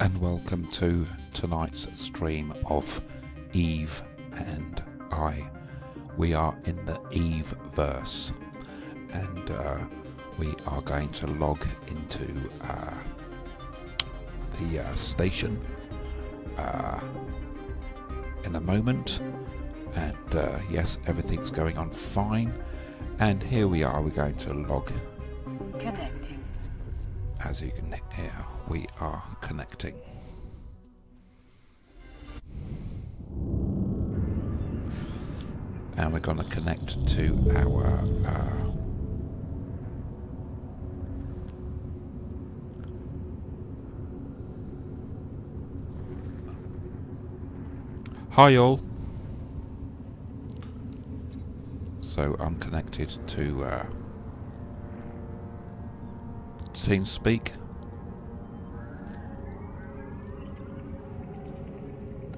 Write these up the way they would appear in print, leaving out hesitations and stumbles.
and welcome to tonight's stream of Eve and I. We are in the Eve verse, and we are going to log into the station in a moment, and yes, everything's going on fine, and here we are. We're going to log. Connecting. As you can hear, we are connecting. And we're going to connect to our hi all. So I'm connected to TeamSpeak,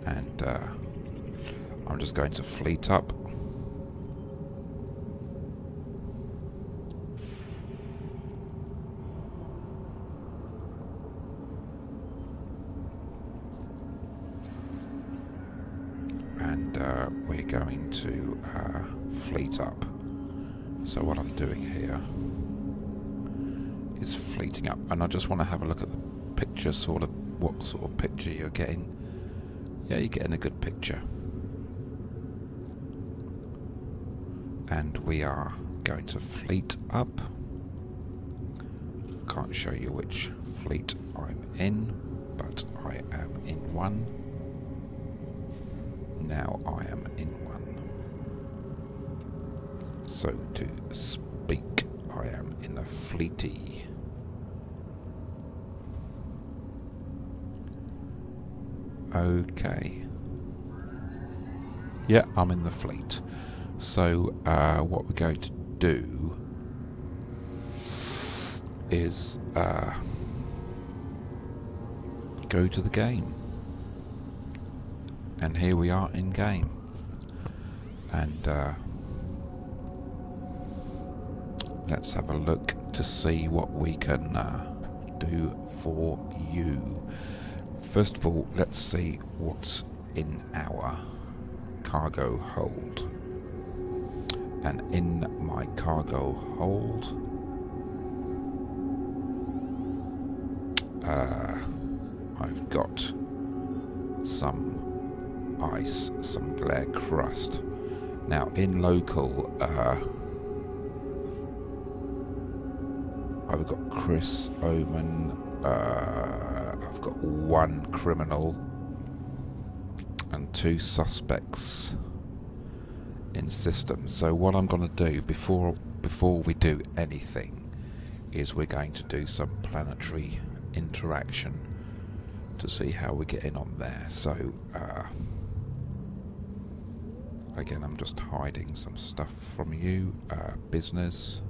and I'm just going to fleet up. And we're going to fleet up. So what I'm doing here is fleeting up, and I just want to have a look at the picture, sort of what sort of picture you're getting. Yeah, you're getting a good picture. And we are going to fleet up. Can't show you which fleet I'm in, but I am in one. Now I am in one. So to speak, I am in a fleety. Okay. Yeah, I'm in the fleet. So what we're going to do is go to the game. And here we are in game. And let's have a look to see what we can do for you. First of all, let's see what's in our cargo hold. And in my cargo hold, I've got some ice, some glare crust. Now in local, I've got Chris Oman, I've got one criminal and 2 suspects in system. So what I'm going to do before we do anything is we're going to do some planetary interaction to see how we're getting on there. So again, I'm just hiding some stuff from you. Business,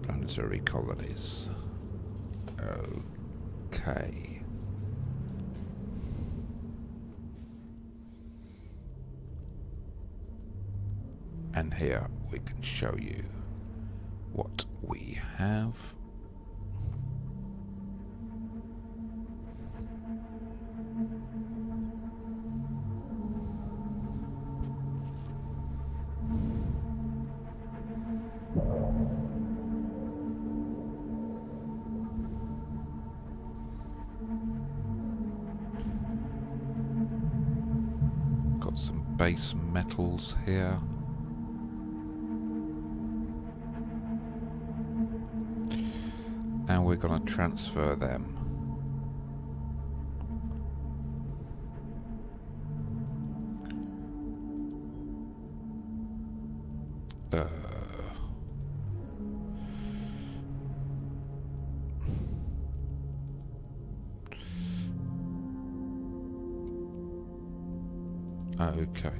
planetary colonies. Okay. And here we can show you what we have. Got some base metals here. And we're going to transfer them. Okay.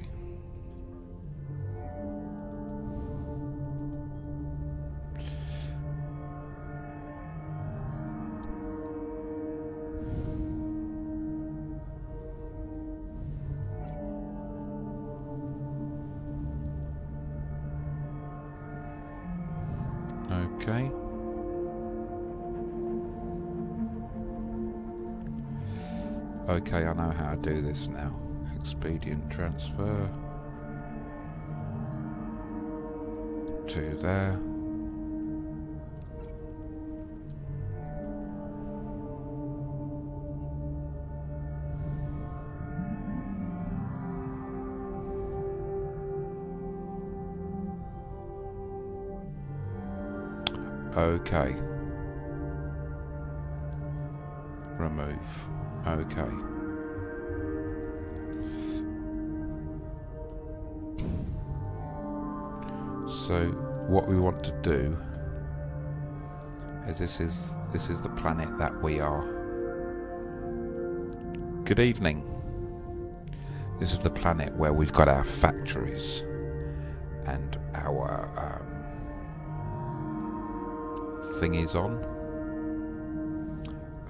Okay. Okay, I know how to do this now. Expedient transfer to there. Okay. Remove. Okay. So what we want to do is this is the planet that we are. Good evening. This is the planet where we've got our factories and our thingies on,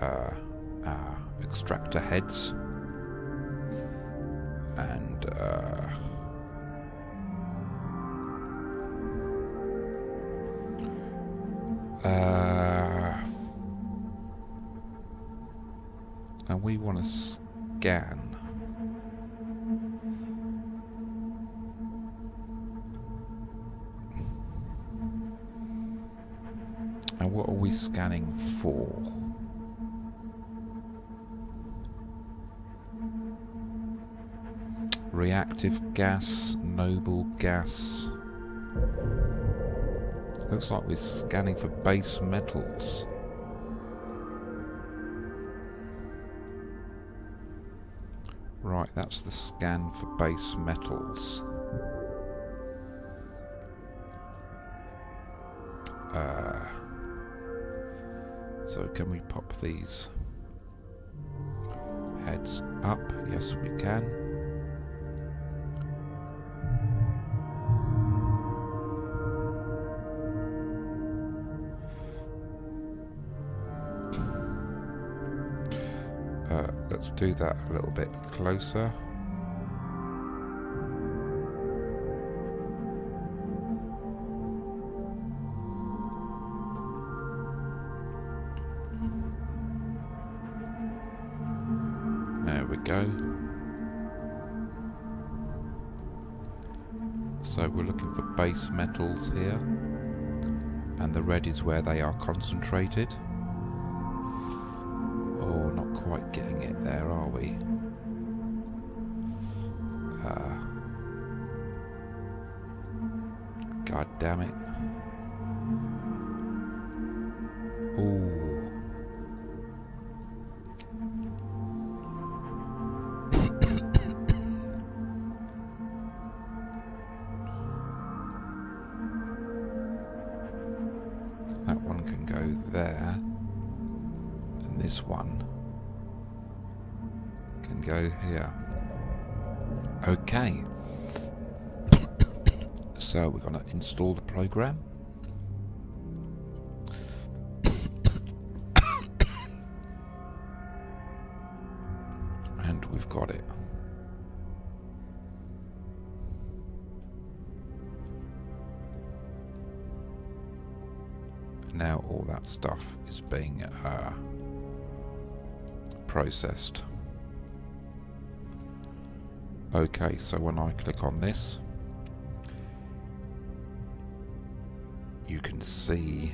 our extractor heads, and and we want to scan. And what are we scanning for? Reactive gas, noble gas. Looks like we're scanning for base metals. Right, that's the scan for base metals. So can we pop these heads up? Yes, we can. Let's do that a little bit closer. There we go. So we're looking for base metals here, and the red is where they are concentrated. Oh, not quite getting it there, are we? God damn it. Ooh. That one can go there, and this one can go here. Okay. So we're going to install the program. And we've got it. Now all that stuff is being processed. Okay, so when I click on this, you can see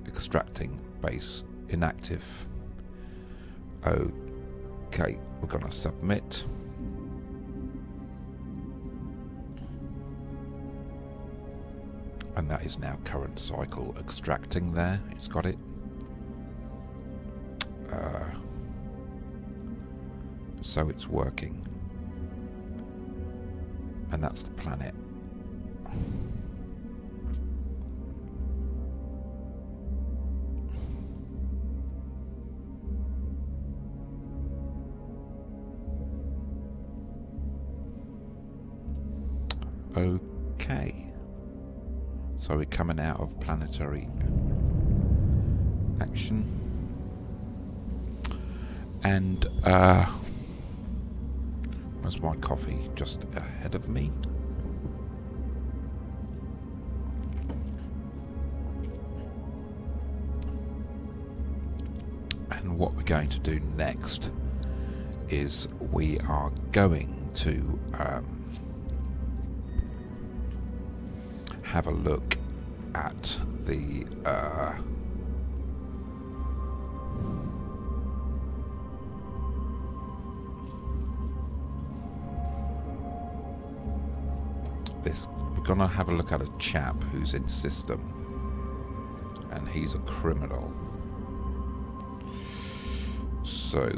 extracting base inactive. Okay, we're going to submit. And that is now current cycle extracting there. It's got it. So it's working. And that's the planet. Okay. So we're coming out of planetary action. And where's my coffee? Just ahead of me. And And what we're going to do next is we are going to have a look at the we're gonna have a look at a chap who's in system, and he's a criminal. So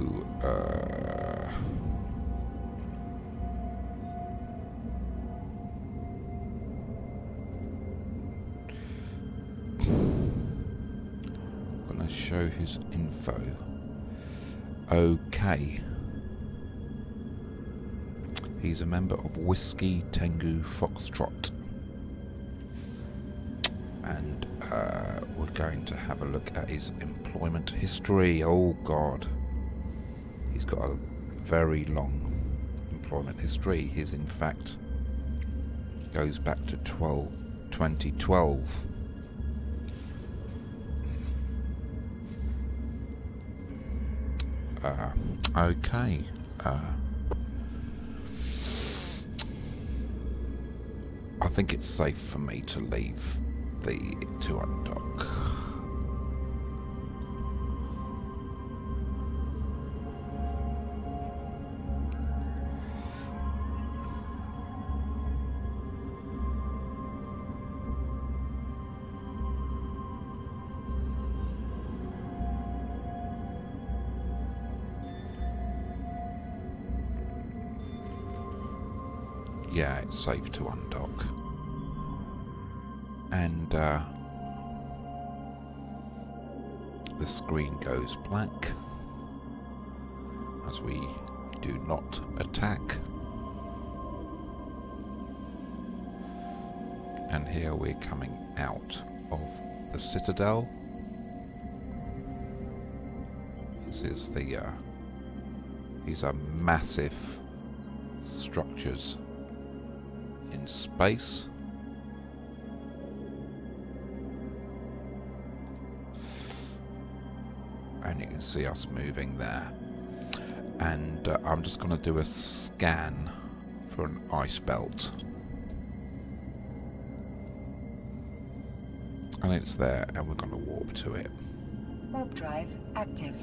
I'm gonna show his info. Okay. He's a member of Whiskey Tango Foxtrot. And we're going to have a look at his employment history. Oh God. He's got a very long employment history. His, in fact, goes back to 2012. Okay. I think it's safe for me to leave to undock. Yeah, it's safe to undock. And the screen goes black as we do not attack. And here we're coming out of the Citadel. This is these are massive structures in space. And you can see us moving there. And I'm just going to do a scan for an ice belt. And it's there, and we're going to warp to it. Warp drive active.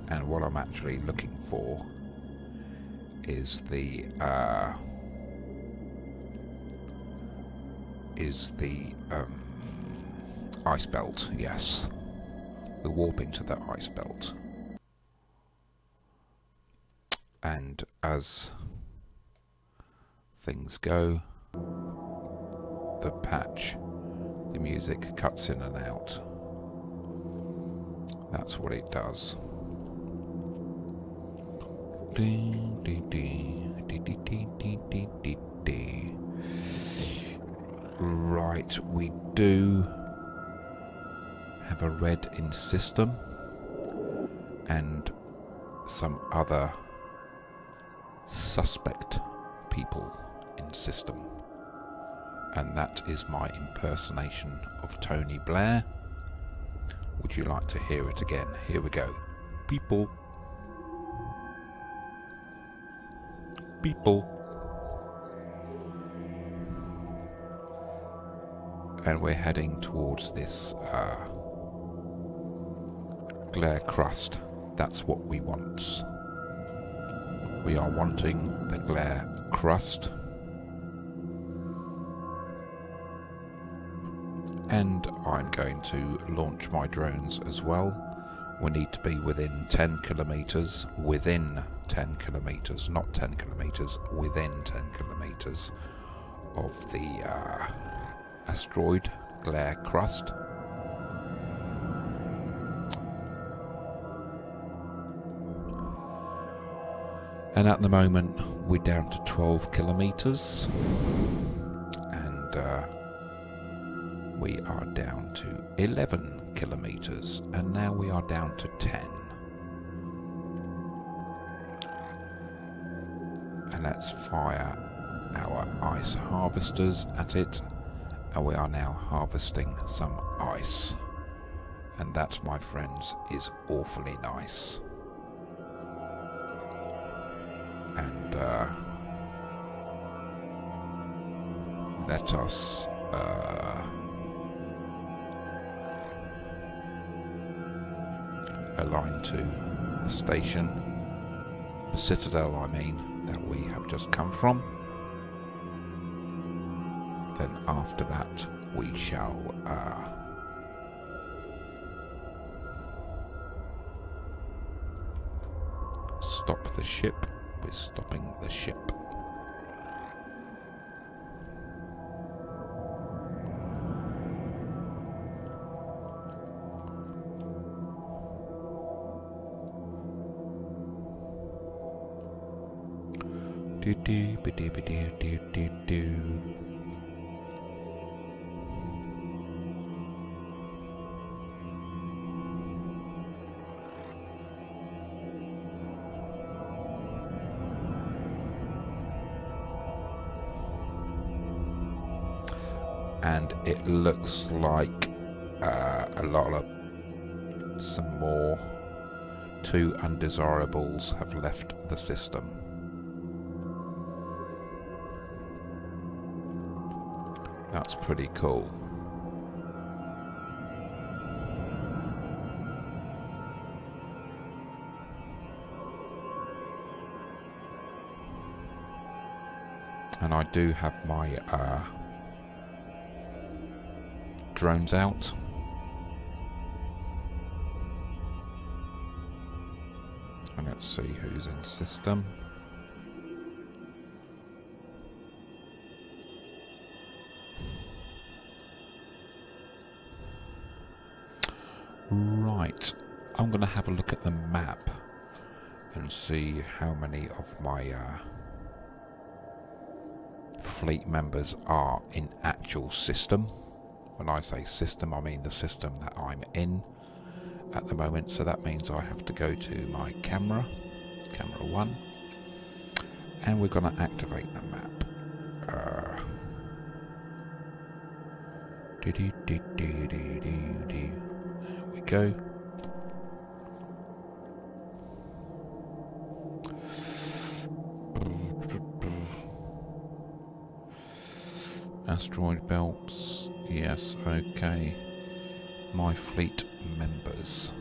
And what I'm actually looking for is the ice belt. Yes, we're warping to the ice belt. And as things go, the music cuts in and out. That's what it does. Right, we do have a red in system and some other suspect people in system, and that is my impersonation of Tony Blair. Would you like to hear it again? Here we go. People. And we're heading towards this glare crust. That's what we want. We are wanting the glare crust. And I'm going to launch my drones as well. We need to be within 10 kilometers, within 10 kilometers, not 10 kilometers, within 10 kilometers of the asteroid glare crust. And at the moment we're down to 12 kilometers, and we are down to 11 kilometers, and now we are down to 10. And let's fire our ice harvesters at it, and we are now harvesting some ice. And that, my friends, is awfully nice. And let us align to the station, the citadel I mean, that we have just come from. Then after that we shall stop the ship. We're stopping the ship. Do do ba do ba do do do do. And it looks like a lot of some more 2 undesirables have left the system. That's pretty cool. And I do have my drones out. And let's see who's in system. Right, I'm going to have a look at the map and see how many of my fleet members are in actual system. When I say system, I mean the system that I'm in at the moment. So that means I have to go to my camera 1, and we're going to activate the map. There we go. Asteroid belts, yes, okay. My fleet members.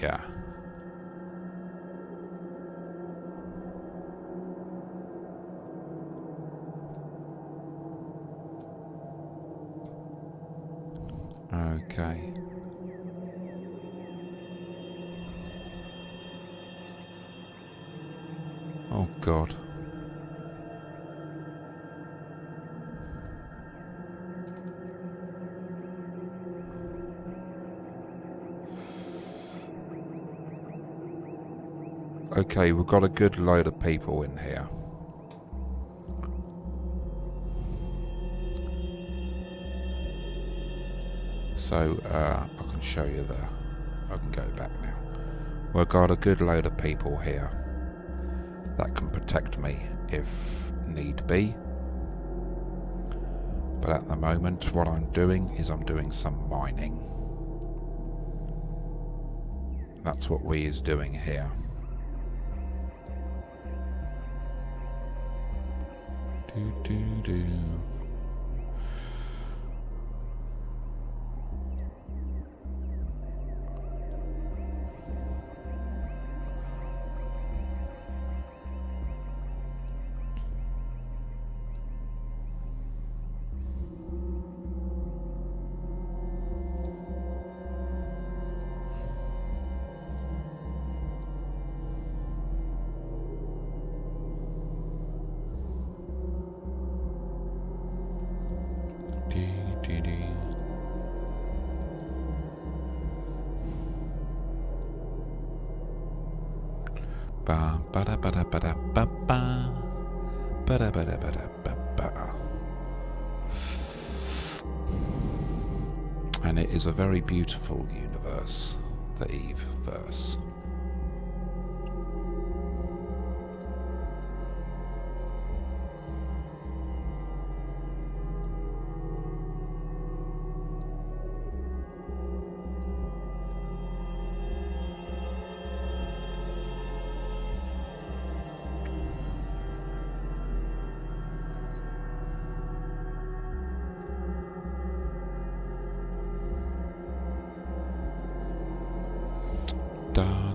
Yeah. Okay. Oh God. Okay, we've got a good load of people in here. So, I can show you there. I can go back now. We've got a good load of people here that can protect me if need be. But at the moment, what I'm doing is I'm doing some mining. That's what we is doing here. Do. And it is a very beautiful universe, the Eve-verse.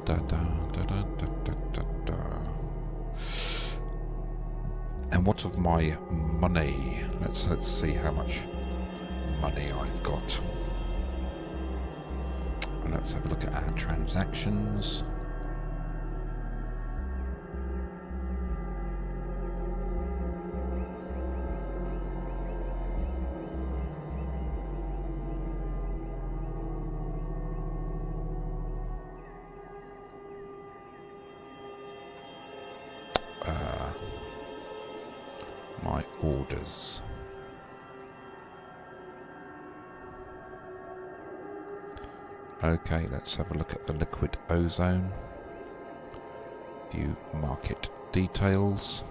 da, da, da, da, da, da, da. And what of my money? Let's see how much money I've got. And let's have a look at our transactions. My orders. Okay, let's have a look at the liquid ozone. View market details.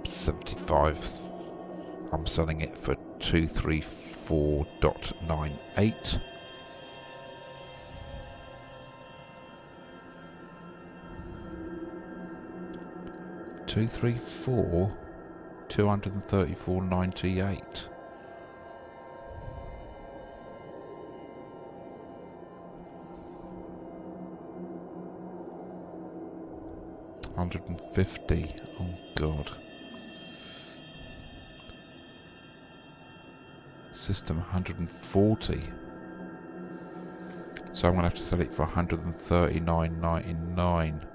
75. I'm selling it for 234.98. $234.98. $150. Oh God. System 140. So I'm gonna have to sell it for $139.99.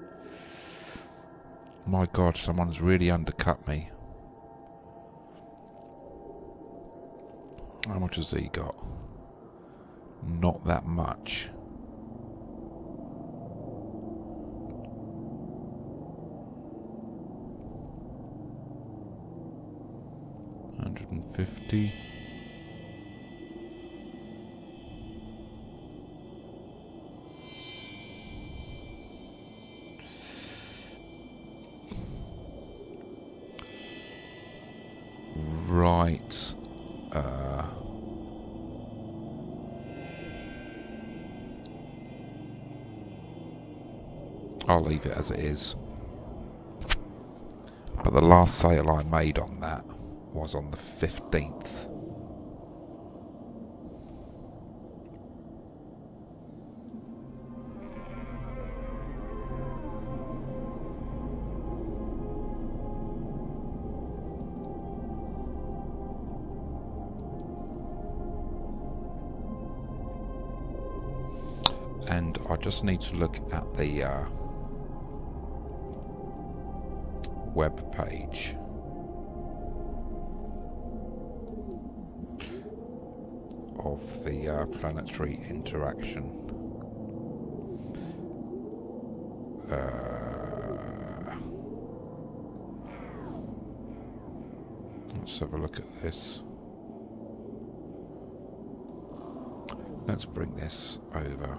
My God, someone's really undercut me. How much has he got? Not that much. $150. Right. I'll leave it as it is. But the last sale I made on that was on the 15th. And I just need to look at the web page. Of the planetary interaction. Let's have a look at this. Let's bring this over.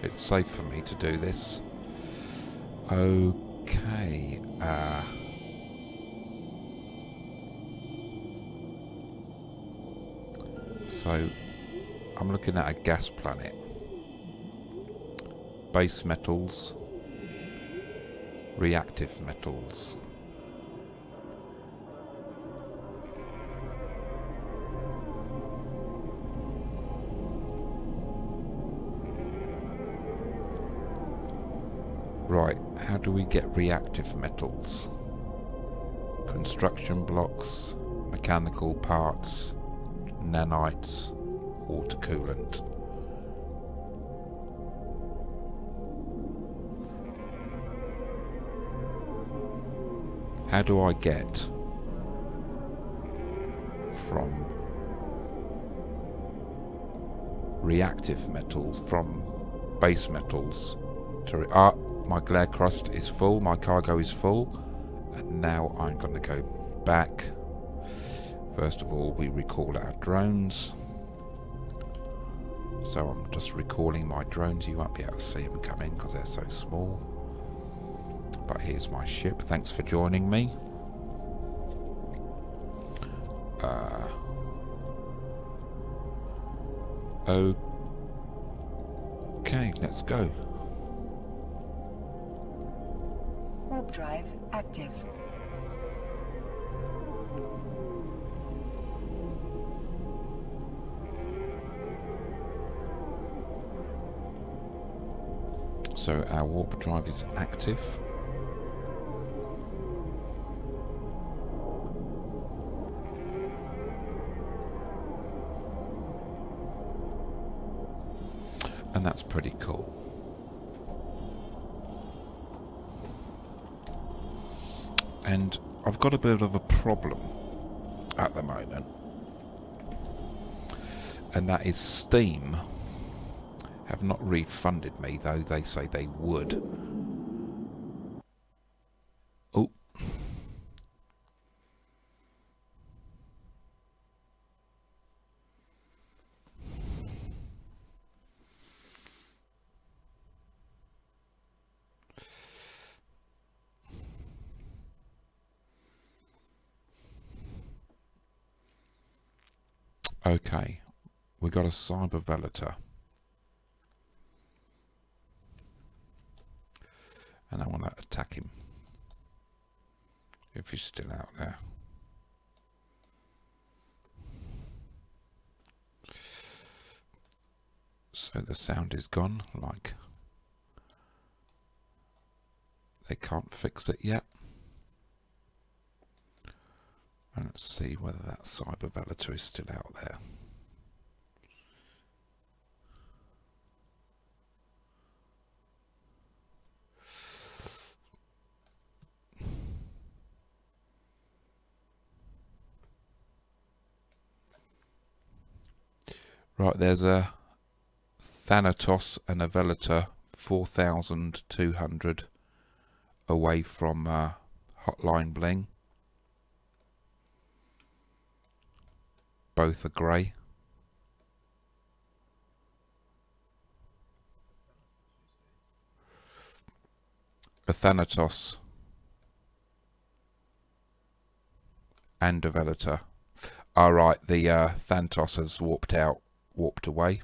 It's safe for me to do this. Okay. So, I'm looking at a gas planet. Base metals. Reactive metals. Right, how do we get reactive metals? Construction blocks, mechanical parts, nanites, water coolant. How do I get from reactive metals, from base metals to... my glare crust is full, my cargo is full, and now I'm going to go back. First of all, we recall our drones. So I'm just recalling my drones. You won't be able to see them come in because they're so small. But here's my ship. Thanks for joining me. Okay, let's go. Warp drive active. So our warp drive is active. And that's pretty cool. And I've got a bit of a problem at the moment. And that is Steam have not refunded me, though they say they would. Oh. Okay, we got a cyber velator. And I want to attack him. If he's still out there. So the sound is gone, like they can't fix it yet. And let's see whether that cyber velator is still out there. Right, there's a Thanatos and a Velator 4,200 away from Hotline Bling. Both are grey. A Thanatos and a Velator. Alright, the Thanatos has warped away.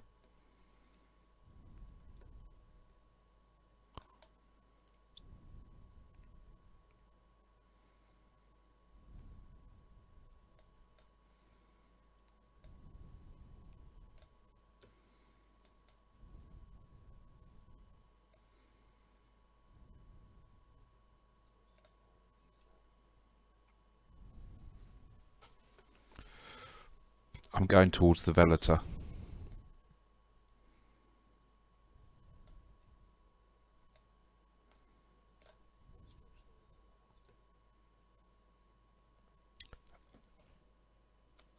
I'm going towards the Velator.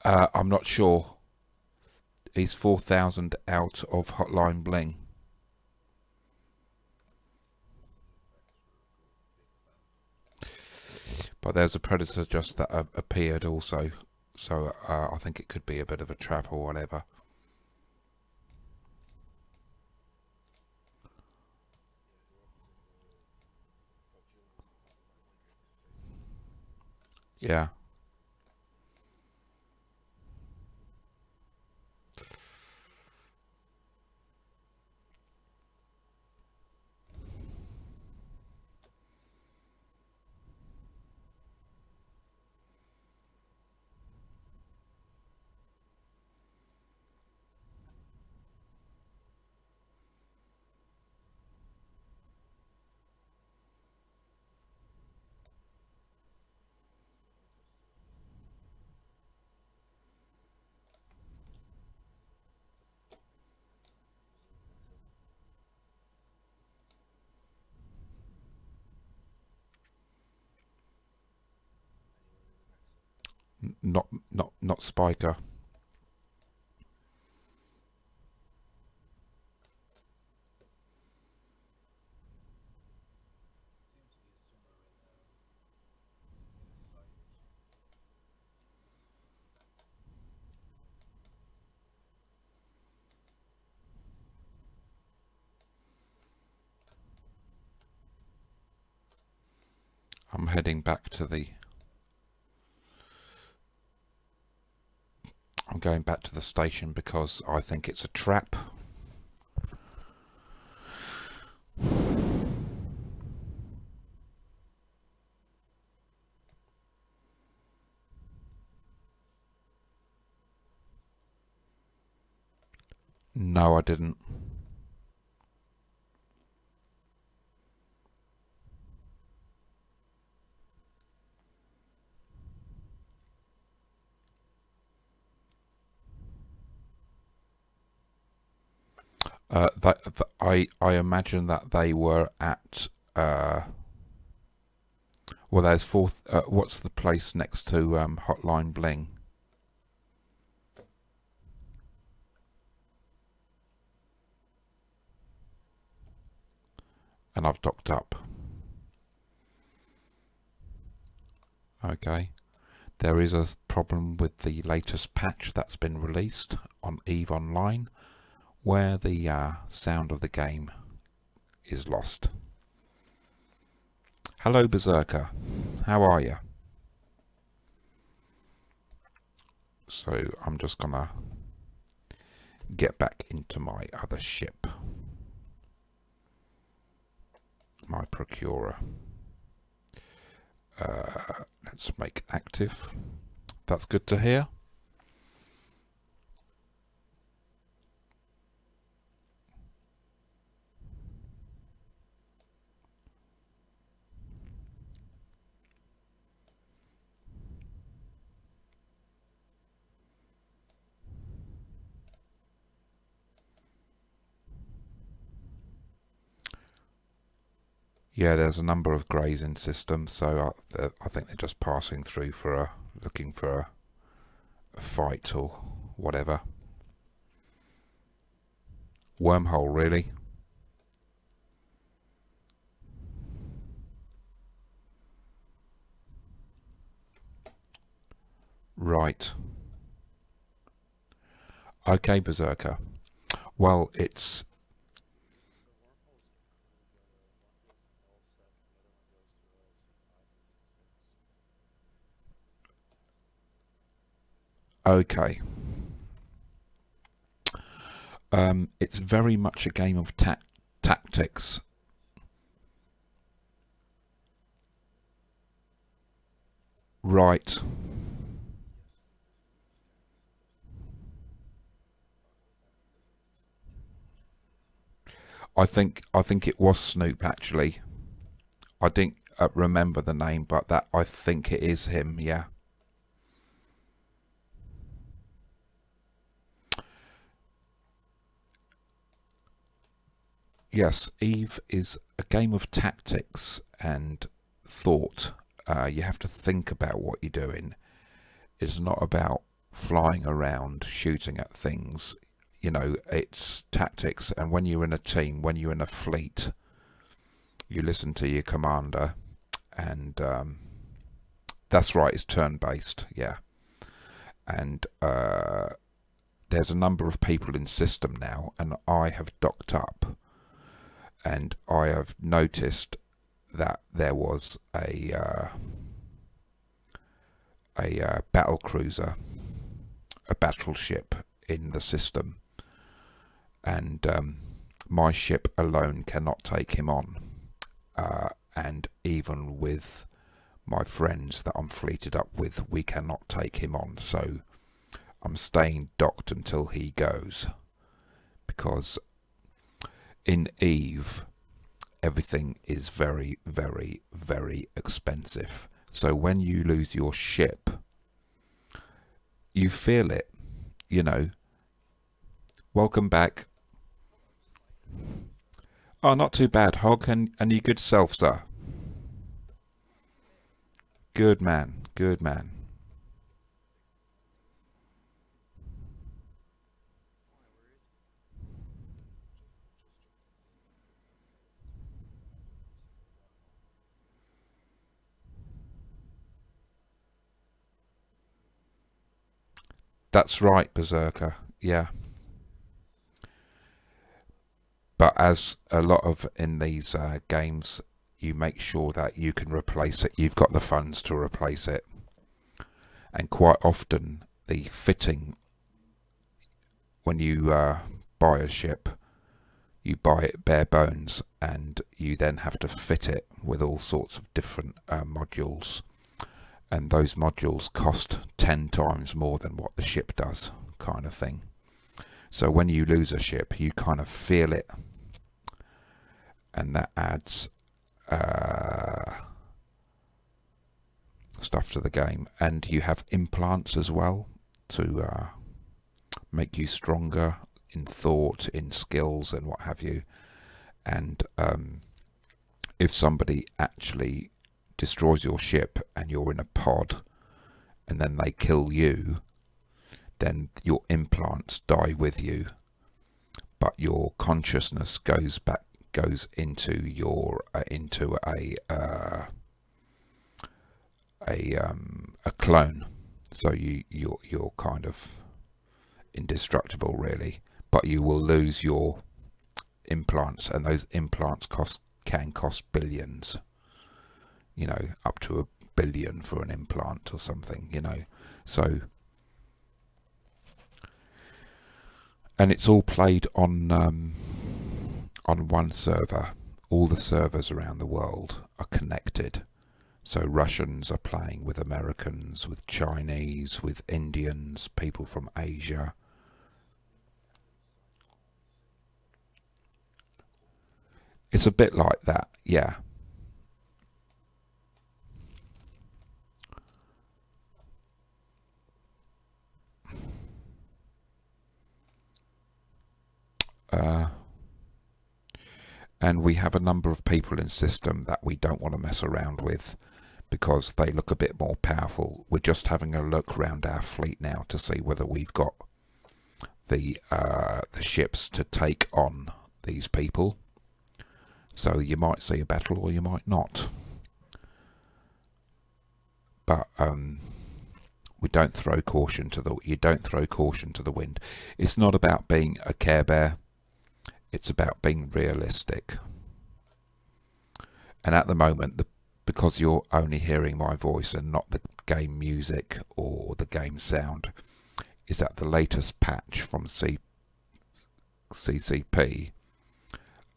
I'm not sure. He's 4,000 out of Hotline Bling. But there's a predator just that appeared also. So I think it could be a bit of a trap or whatever. Yeah. Not Spiker. I'm heading back to the... I'm going back to the station because I think it's a trap. No, I didn't. I imagine that they were at well, there's fourth. What's the place next to Hotline Bling? And I've docked up. Okay. There is a problem with the latest patch that's been released on EVE Online, where the sound of the game is lost. Hello, Berserker. How are you? So I'm just gonna get back into my other ship, my procurer. Let's make active. That's good to hear. Yeah, there's a number of greys in system, so I think they're just passing through for looking for a fight or whatever. Wormhole, really. Right. Okay, Berserker. Well, it's... Okay. It's very much a game of tactics. Right. I think it was Snoop, actually. I didn't remember the name, but that I think it is him, yeah. Yes, EVE is a game of tactics and thought. You have to think about what you're doing. It's not about flying around shooting at things. You know, it's tactics, and when you're in a team, when you're in a fleet, you listen to your commander, and that's right, it's turn-based, yeah. And there's a number of people in system now, and I have docked up, and I have noticed that there was a battle cruiser, a battleship in the system, and my ship alone cannot take him on, and even with my friends that I'm fleeted up with, we cannot take him on. So I'm staying docked until he goes, because in EVE everything is very, very, very expensive. So when you lose your ship, you feel it, you know. Welcome back. Oh, not too bad, Hog, and your good self, sir. Good man, good man. That's right, Berserker, yeah. But as a lot of in these games, you make sure that you can replace it. You've got the funds to replace it. And quite often, the fitting, when you buy a ship, you buy it bare bones, and you then have to fit it with all sorts of different modules. And those modules cost 10 times more than what the ship does, kind of thing. So when you lose a ship, you kind of feel it, and that adds stuff to the game. And you have implants as well to make you stronger in thought, in skills and what have you. And if somebody actually destroys your ship and you're in a pod and then they kill you, then your implants die with you, but your consciousness goes into your into a clone. So you're kind of indestructible really, but you will lose your implants, and those implants can cost billions, you know, up to $1 billion for an implant or something, you know. So, and it's all played on one server. All the servers around the world are connected. So Russians are playing with Americans, with Chinese, with Indians, people from Asia. It's a bit like that, yeah. And we have a number of people in system that we don't want to mess around with because they look a bit more powerful. We're just having a look around our fleet now to see whether we've got the ships to take on these people. So you might see a battle or you might not. But we don't throw caution to the wind. It's not about being a Care Bear. It's about being realistic. And at the moment, because you're only hearing my voice and not the game music or the game sound, is that the latest patch from CCP.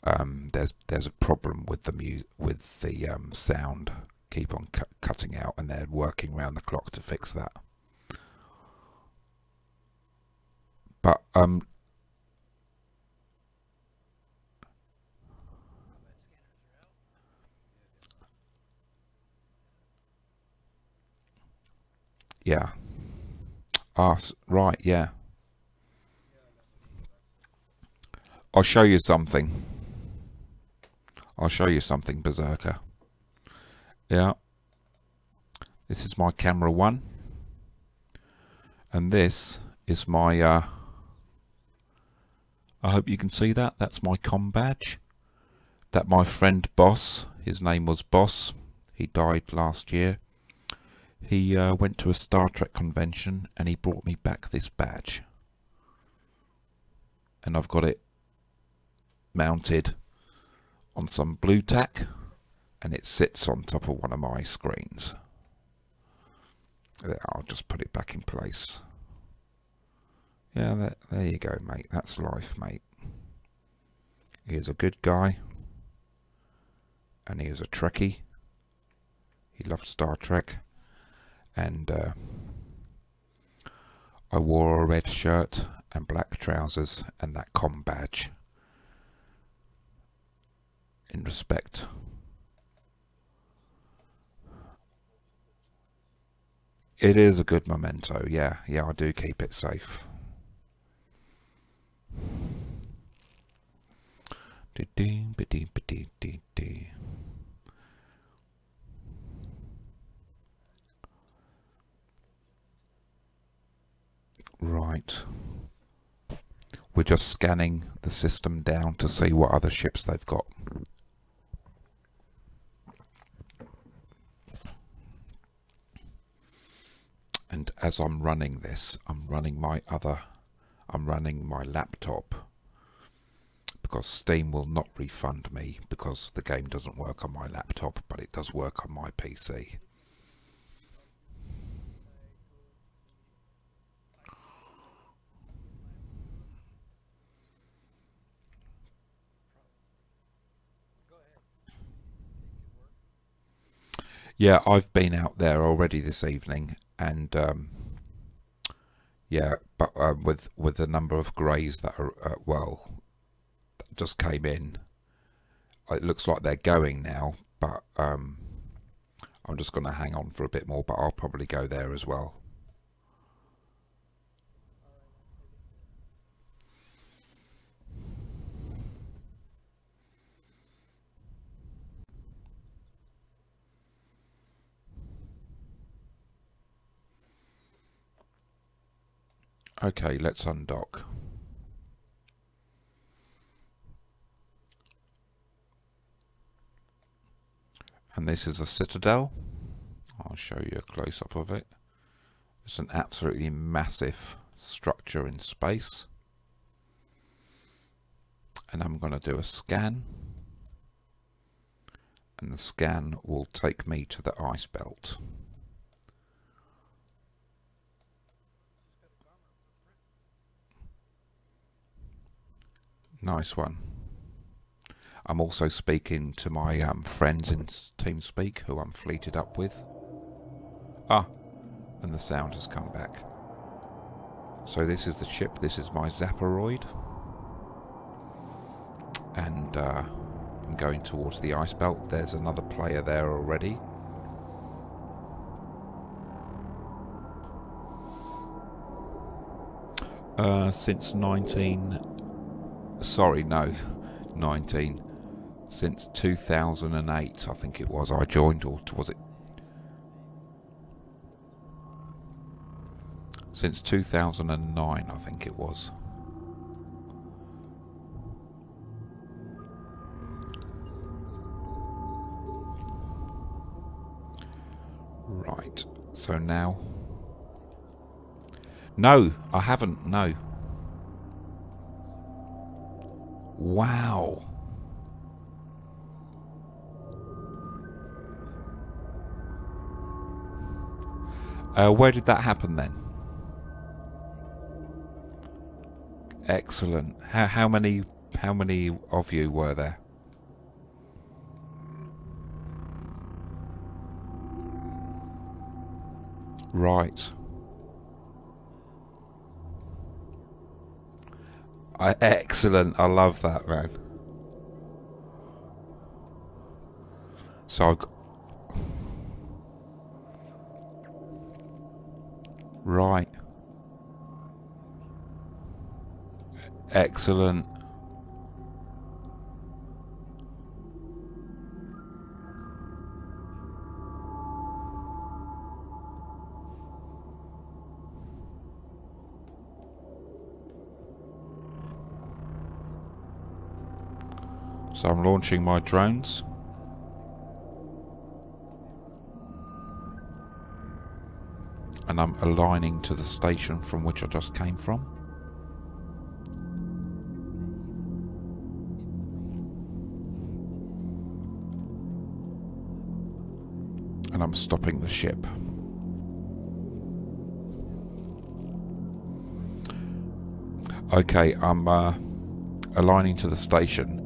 There's a problem with the sound. Keep on cutting out, and they're working round the clock to fix that. But yeah. Right, yeah. I'll show you something. Berserker. Yeah. This is my camera 1. And this is my I hope you can see that. That's my comm badge. That my friend Boss, his name was Boss. He died last year. He went to a Star Trek convention and he brought me back this badge. And I've got it mounted on some blue tack and it sits on top of one of my screens. There, I'll just put it back in place. Yeah, there you go, mate. That's life, mate. He is a good guy. And he is a Trekkie. He loved Star Trek. And I wore a red shirt and black trousers and that comm badge in respect. It is a good memento, yeah. Yeah, I do keep it safe. Right. We're just scanning the system down to see what other ships they've got. And as I'm running this, I'm running my laptop, because Steam will not refund me because the game doesn't work on my laptop, but it does work on my PC. Yeah, I've been out there already this evening, and yeah, but with the number of greys that are that just came in, it looks like they're going now. But I'm just going to hang on for a bit more. But I'll probably go there as well. Okay, let's undock. And this is a citadel. I'll show you a close-up of it. It's an absolutely massive structure in space. And I'm going to do a scan. And the scan will take me to the ice belt. Nice one. I'm also speaking to my friends in TeamSpeak who I'm fleeted up with. Ah, and the sound has come back. So this is the ship, this is my Zaporoid. And I'm going towards the ice belt. There's another player there already. Since 2008 I think it was I joined, or was it? Since 2009 I think it was. Right, so now... No, I haven't, no. Wow. Where did that happen then? Excellent. How many of you were there? Right. Excellent. I love that, man. So I've got... Right. Excellent. So I'm launching my drones. And I'm aligning to the station from which I just came from. And I'm stopping the ship. Okay, I'm aligning to the station.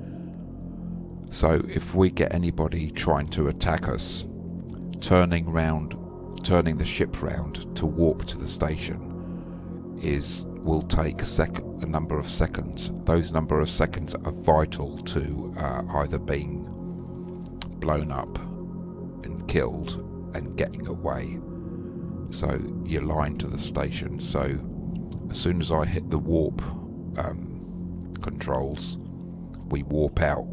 So if we get anybody trying to attack us, turning the ship round to warp to the station will take a number of seconds. Those number of seconds are vital to either being blown up and killed and getting away. So you line to the station. So as soon as I hit the warp controls, we warp out.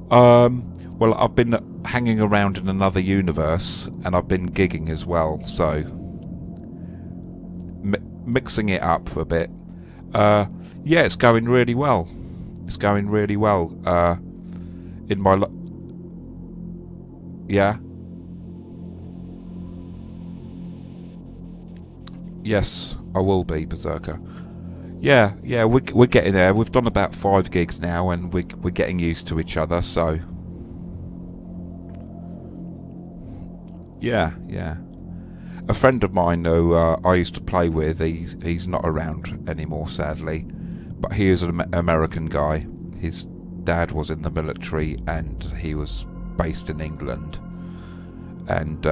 Well, I've been hanging around in another universe, and I've been gigging as well, so mixing it up a bit. Yeah, it's going really well. It's going really well. In my yeah. Yes, I will be, Berserker. Yeah, we're getting there. We've done about 5 gigs now, and we're getting used to each other. So, yeah. A friend of mine who I used to play with, he's not around anymore, sadly. But he is an American guy. His dad was in the military, and he was based in England. And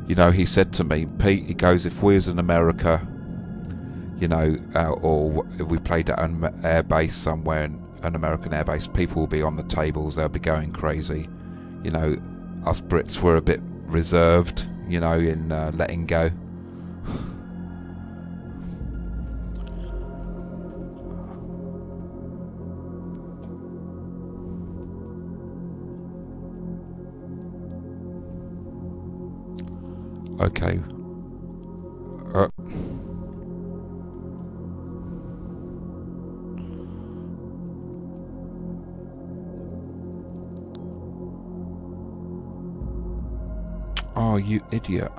you know, he said to me, Pete, he goes, if we was in America, you know, or if we played at an air base somewhere, an American air base, people will be on the tables, they'll be going crazy. You know, us Brits were a bit reserved, you know, in letting go. Okay. Oh, you idiot.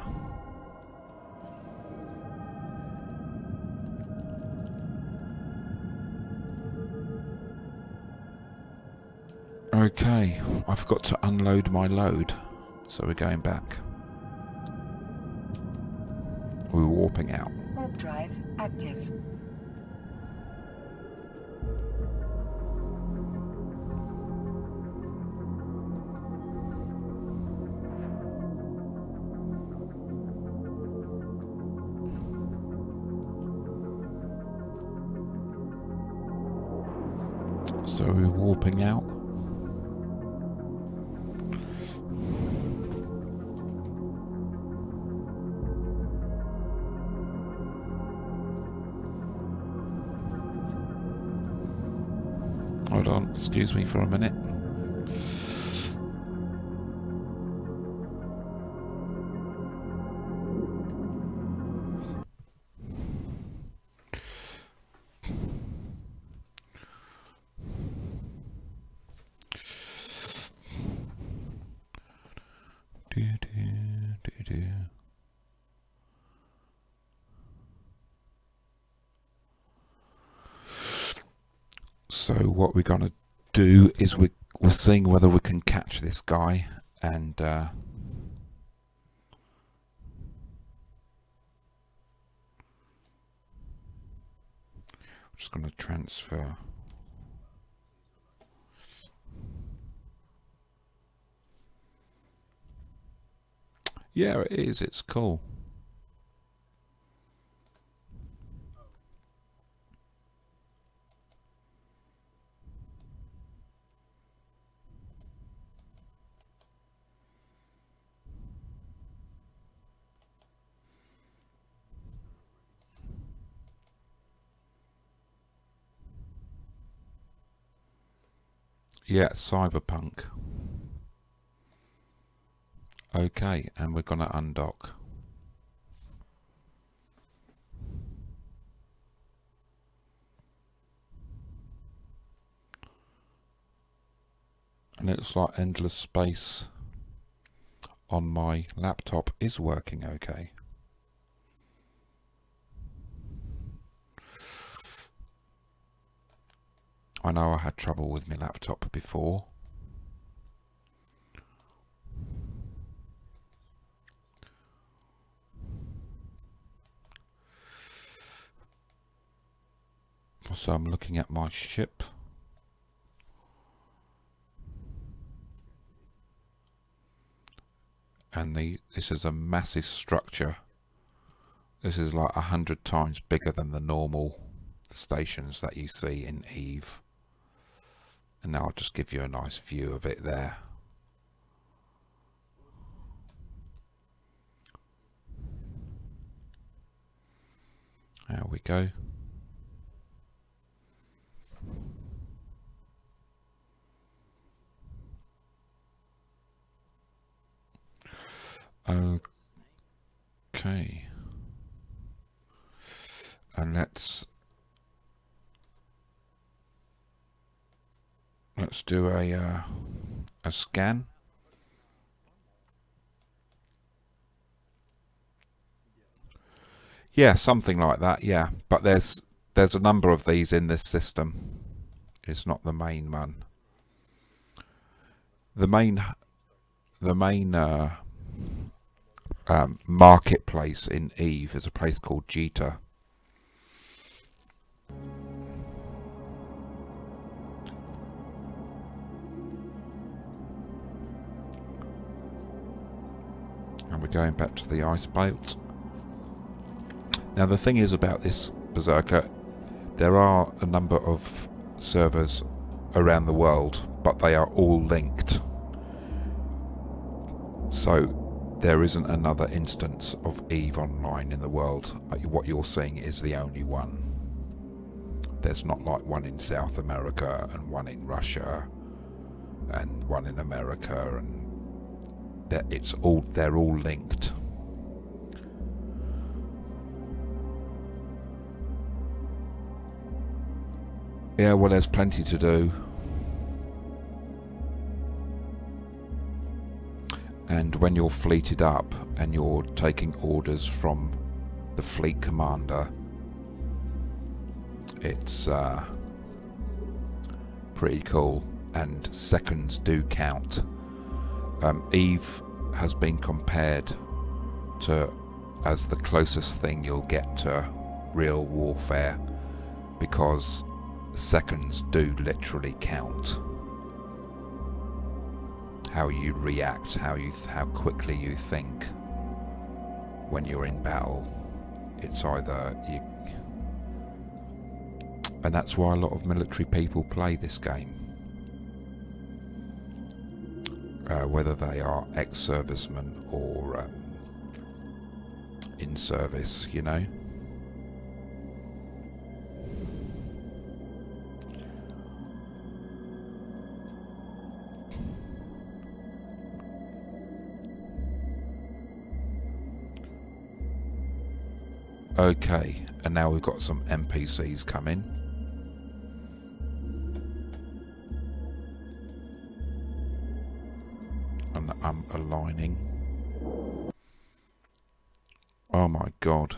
Okay, I've got to unload my load, so we're going back. We're warping out. Warp drive active. So we're warping out. Hold on, excuse me for a minute. So what we're going to do is we're seeing whether we can catch this guy, and just going to transfer. Yeah, it is. It's cool. Yeah, cyberpunk. Okay, and we're going to undock. And it's like endless space on my laptop is working okay. I know I had trouble with my laptop before. So I'm looking at my ship. And this is a massive structure. This is like 100 times bigger than the normal stations that you see in Eve. And now I'll just give you a nice view of it there. There we go. Okay. And let's do a scan. Yeah, something like that. Yeah, but there's a number of these in this system. It's not the main one. The main marketplace in Eve is a place called Jita. And we're going back to the ice boat. Now the thing is about this Berserker, there are a number of servers around the world, but they are all linked. So there isn't another instance of Eve Online in the world. What you're seeing is the only one. There's not like one in South America and one in Russia and one in America, and they're all linked. Yeah, well, there's plenty to do. And when you're fleeted up and you're taking orders from the fleet commander, it's pretty cool, and seconds do count. Eve has been compared to as the closest thing you'll get to real warfare, because seconds do literally count. How you react, how quickly you think when you're in battle. It's either you, and that's why a lot of military people play this game. Whether they are ex-servicemen or in service, you know. Okay, and now we've got some NPCs coming. And I'm aligning. Oh my god.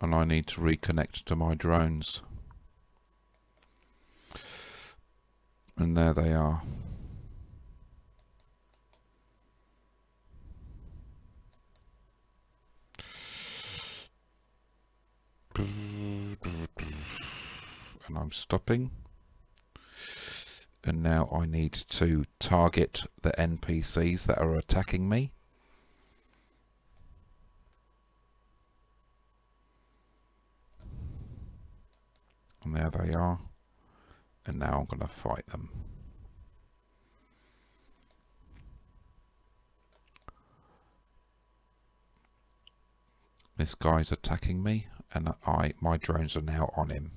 And I need to reconnect to my drones. And there they are. And I'm stopping. And now I need to target the NPCs that are attacking me. And there they are. And now I'm going to fight them. This guy's attacking me, and my drones are now on him.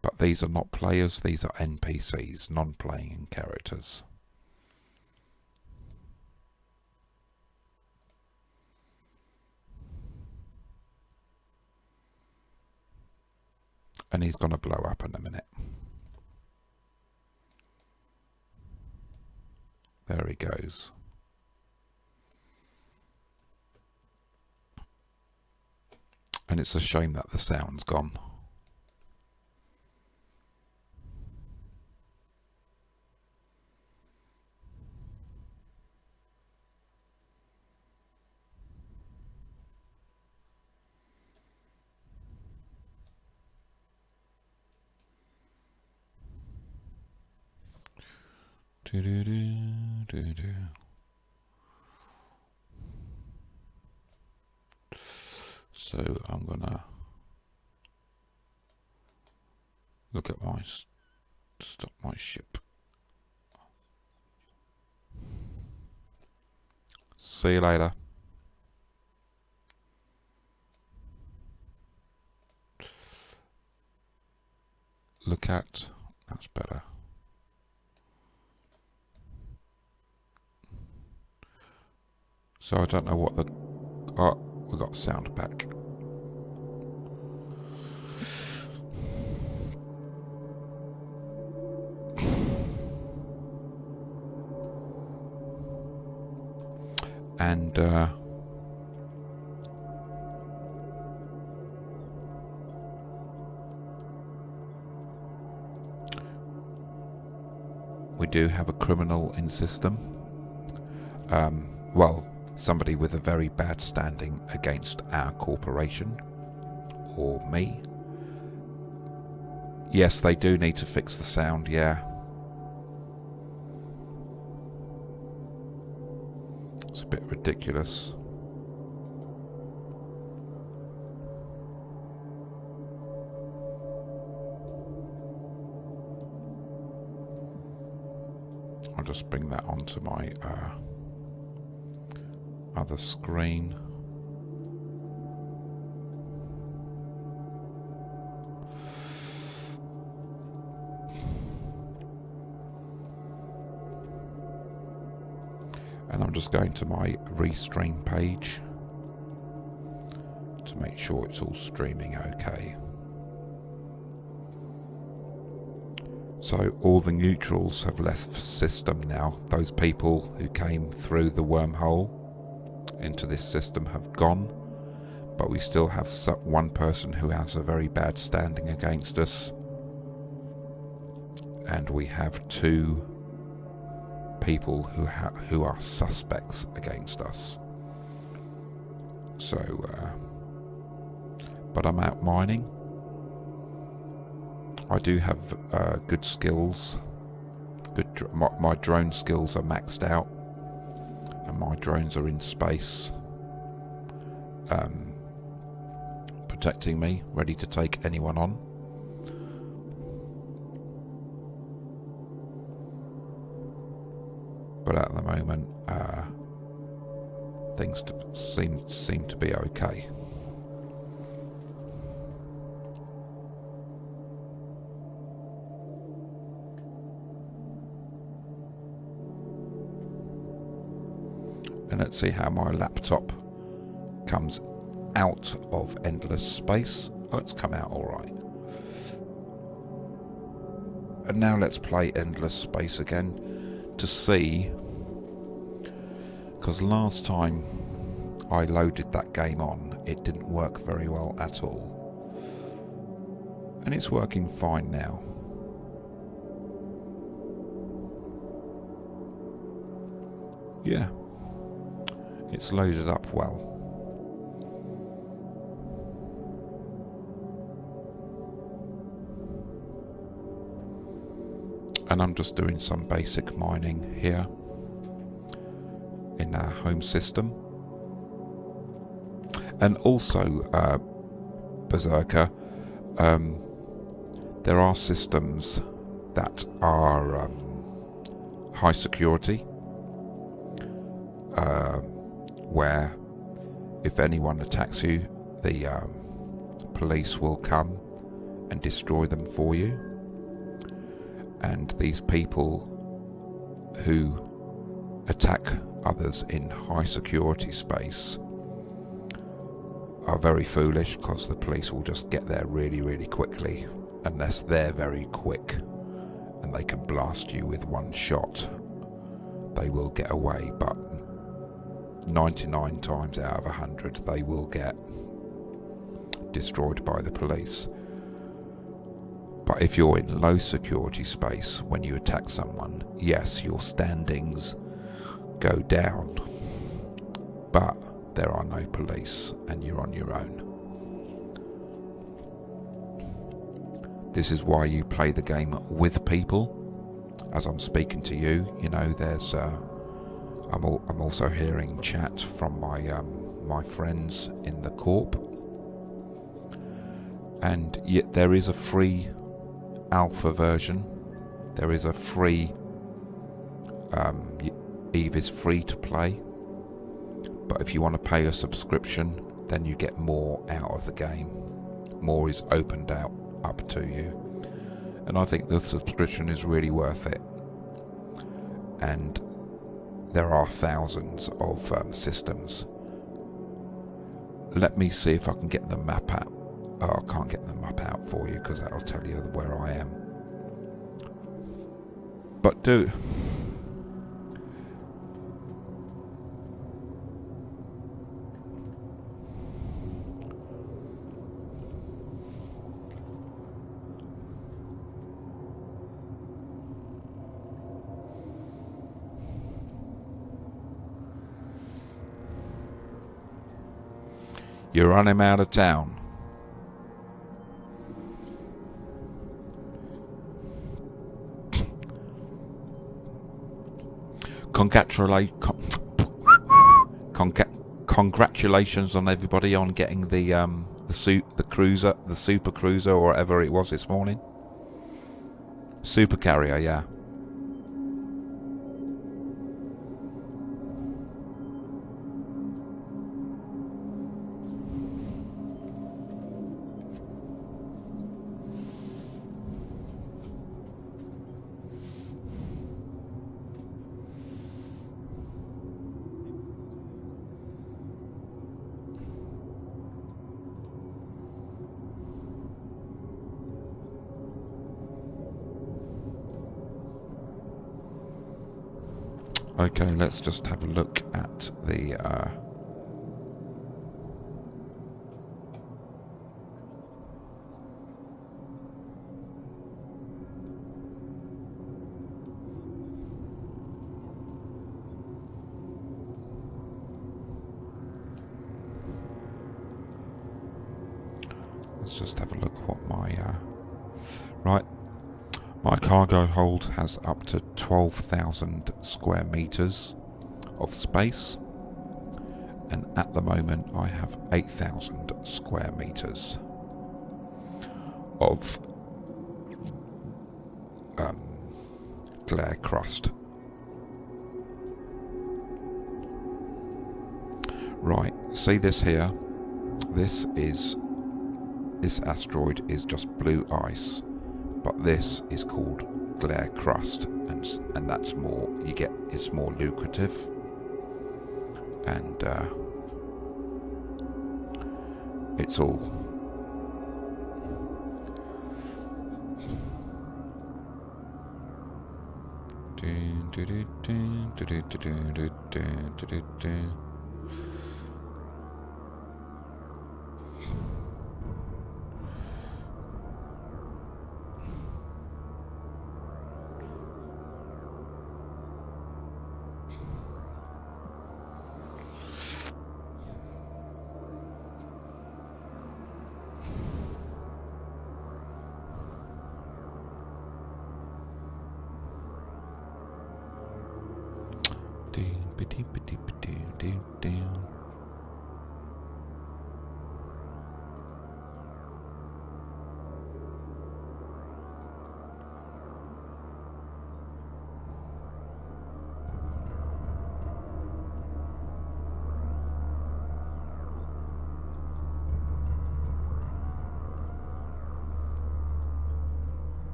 But these are not players, these are NPCs, non-playing characters. And he's going to blow up in a minute. There he goes. And it's a shame that the sound's gone. So I'm gonna look at my stop my ship. See you later. Look at, that's better. So I don't know what the... Oh, we got sound back. And we do have a criminal in system. Well, somebody with a very bad standing against our corporation, or me. Yes, they do need to fix the sound, yeah. It's a bit ridiculous. I'll just bring that onto my other screen. And I'm just going to my restream page to make sure it's all streaming okay. So all the neutrals have left the system now. Those people who came through the wormhole into this system have gone, but we still have one person who has a very bad standing against us, and we have 2 people who are suspects against us. So, but I'm out mining. I do have good skills. My drone skills are maxed out, and my drones are in space, protecting me, ready to take anyone on. But at the moment, things seem to be okay. And let's see how my laptop comes out of endless space. Oh, it's come out all right. And now let's play endless space again to see, because last time I loaded that game on, it didn't work very well at all, and it's working fine now. Yeah, it's loaded up well. And I'm just doing some basic mining here in our home system. And also, Berserker, there are systems that are high security, where if anyone attacks you, the police will come and destroy them for you. And these people who attack others in high security space are very foolish, because the police will just get there really, really quickly, unless they're very quick and they can blast you with one shot. They will get away, but 99 times out of 100 they will get destroyed by the police. But if you're in low security space, when you attack someone, yes, your standings go down, but there are no police and you're on your own. This is why you play the game with people. As I'm speaking to you, you know, there's I'm also hearing chat from my friends in the Corp, and yet there is a free alpha version. There is a free Eve is free to play, but if you want to pay a subscription, then you get more out of the game. More is opened out up to you, and I think the subscription is really worth it. And there are thousands of systems. Let me see if I can get the map out. Oh, I can't get the map out for you, because that'll tell you where I am. But do. You run him out of town. Congratulations on everybody on getting the cruiser, the super cruiser, or whatever it was this morning. Super carrier, yeah. Okay, let's just have a look at the let's just have a look what my right. My cargo hold has up to 12,000 square meters of space, and at the moment I have 8,000 square meters of glare crust. Right, see this here? This asteroid is just blue ice. But this is called glare crust, and that's more, it's more lucrative, and it's all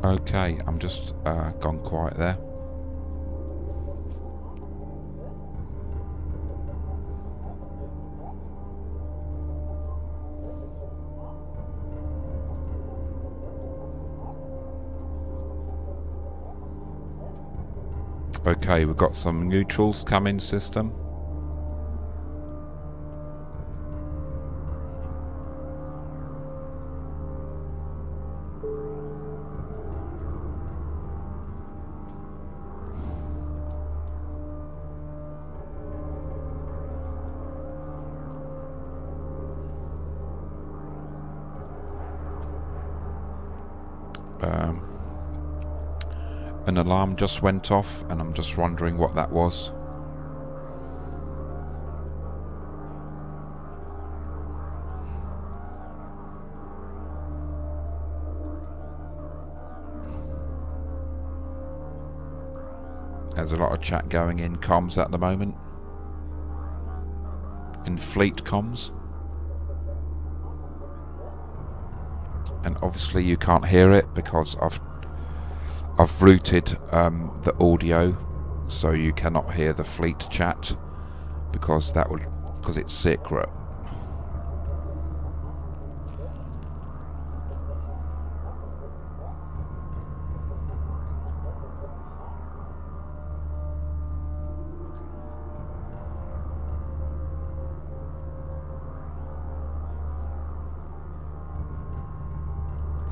okay. I'm just gone quiet there. Okay, we've got some neutrals coming system. An alarm just went off, and I'm just wondering what that was. There's a lot of chat going in comms at the moment. In fleet comms. And obviously you can't hear it because I've routed the audio, so you cannot hear the fleet chat because it's secret.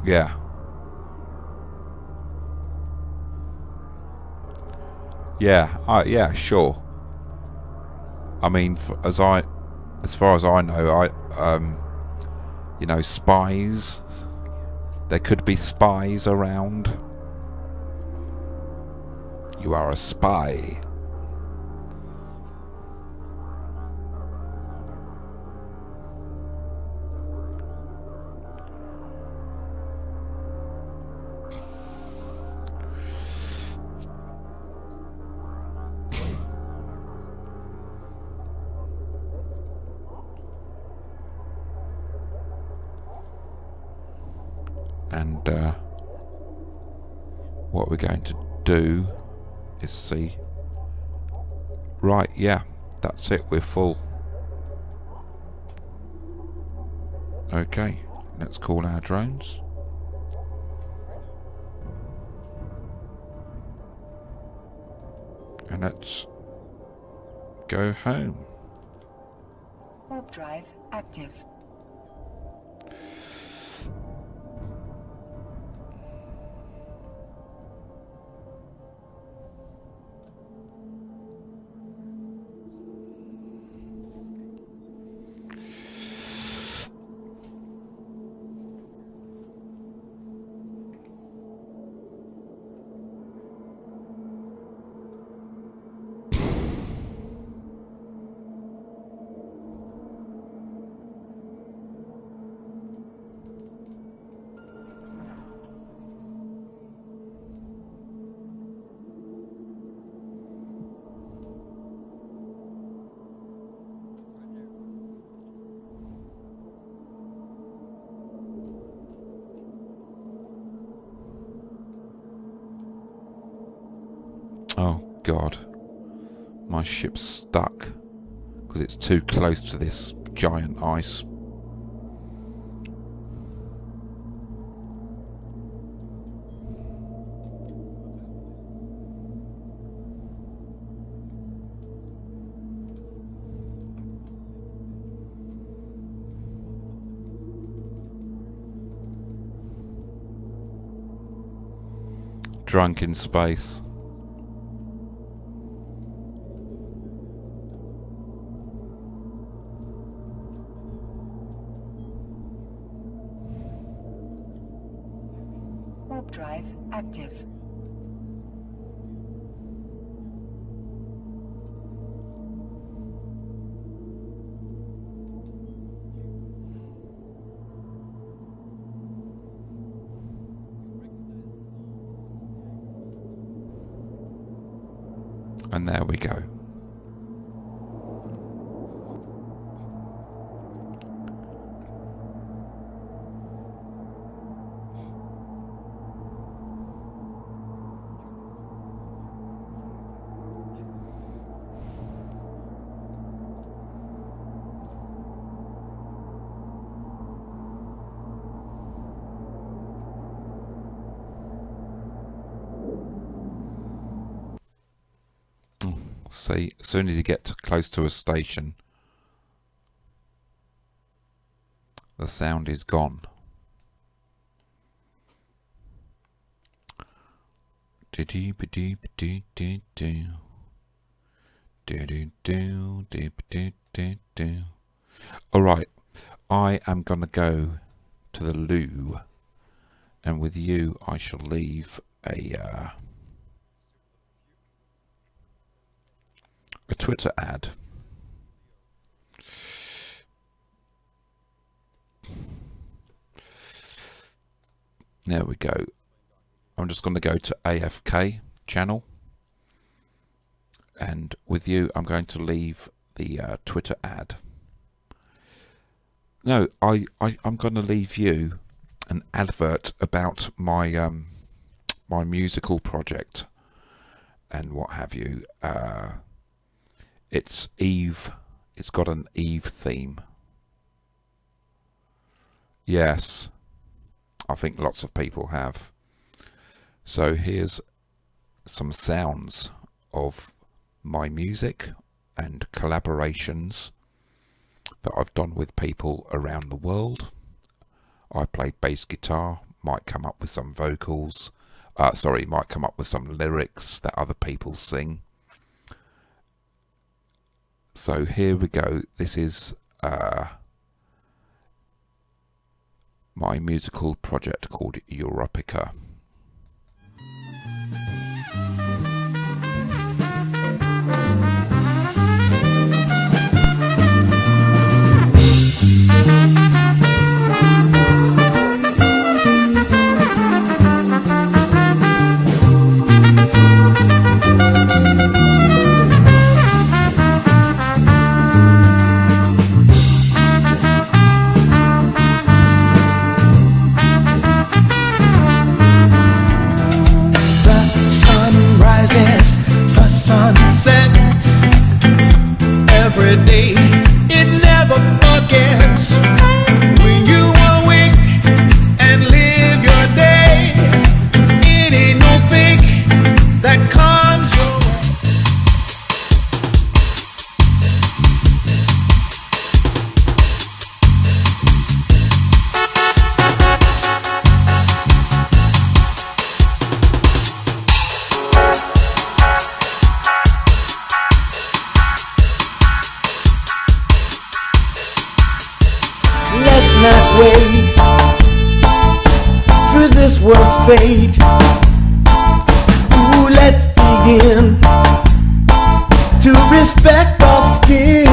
Yeah. Yeah, yeah, sure. I mean, as far as I know, you know, spies. There could be spies around. You are a spy. And what we're going to do is see. Right, yeah, that's it, we're full. Okay, let's call our drones. And let's go home. Warp drive active. Oh God, my ship's stuck because it's too close to this giant ice. Drunk in space. Warp drive active. And there we go. See, as soon as you get close to a station, the sound is gone. Alright, I am gonna go to the loo, and with you I shall leave a Twitter ad. There we go. I'm just going to go to AFK channel, and with you I'm going to leave the Twitter ad. No, I'm going to leave you an advert about my my musical project and what have you. It's Eve. It's got an Eve theme. Yes, I think lots of people have. So here's some sounds of my music and collaborations that I've done with people around the world. I play bass guitar, might come up with some vocals, might come up with some lyrics that other people sing. So here we go. This is my musical project called Europica. The sun sets every day, it never forgets. When you awake and live your day, it ain't no fake that comes your way. Let's not wait for this world's fate. Ooh, let's begin to respect our skin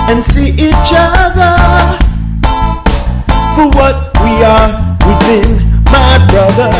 and see each other for what we are within, my brother.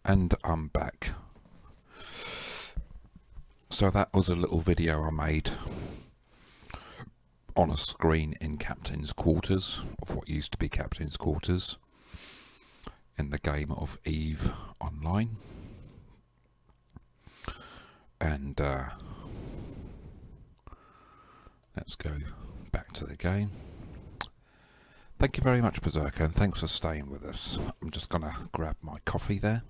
And I'm back. So that was a little video I made on a screen in Captain's Quarters, of what used to be Captain's Quarters, in the game of EVE Online. And let's go back to the game. Thank you very much, Berserker, and thanks for staying with us. I'm just going to grab my coffee there.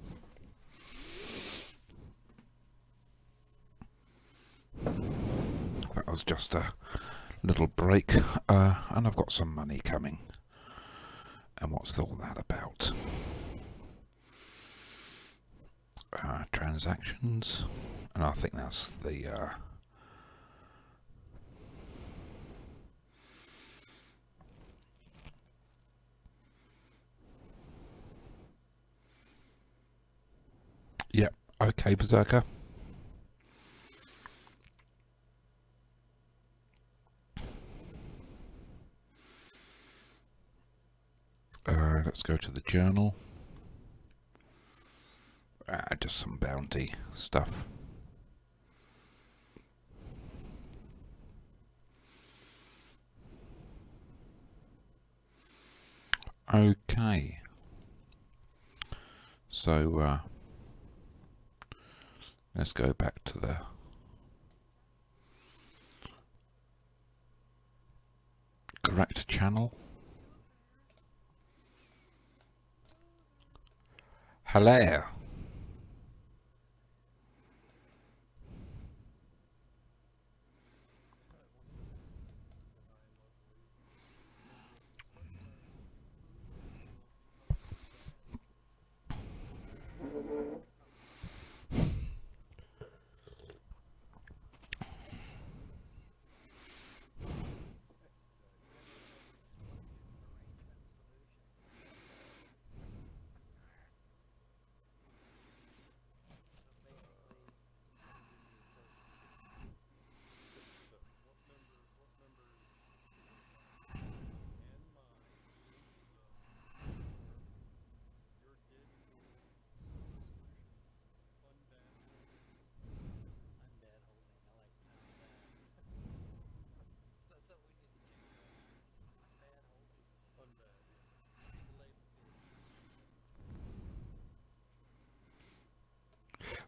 That was just a little break, and I've got some money coming. And what's all that about? Transactions, and I think that's the yep, okay, Berserker. Let's go to the journal. Just some bounty stuff. Okay. So let's go back to the correct channel. Hello.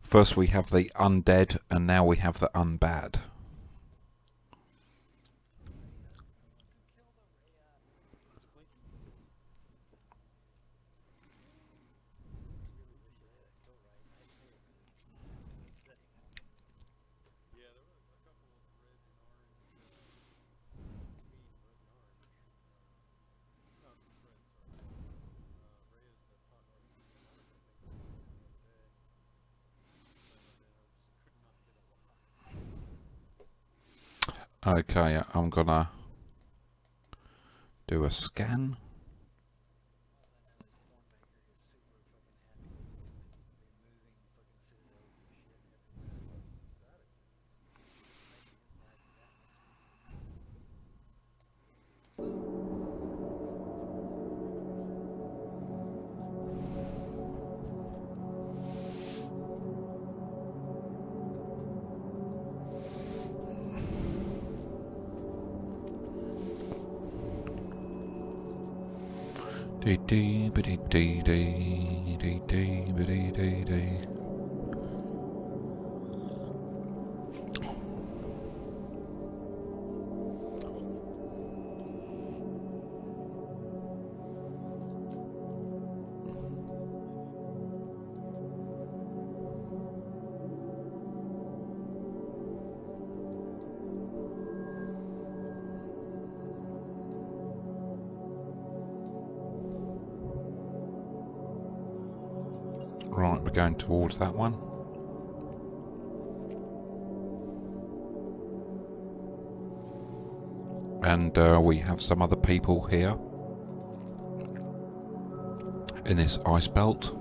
First we have the undead, and now we have the unbad. Okay, I'm gonna do a scan. Dee dee ba dee dee dee dee dee ba dee dee dee. Right, we're going towards that one. And we have some other people here in this ice belt.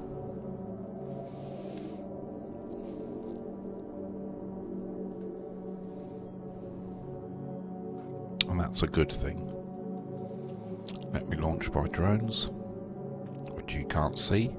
And that's a good thing. Let me launch my drones, which you can't see.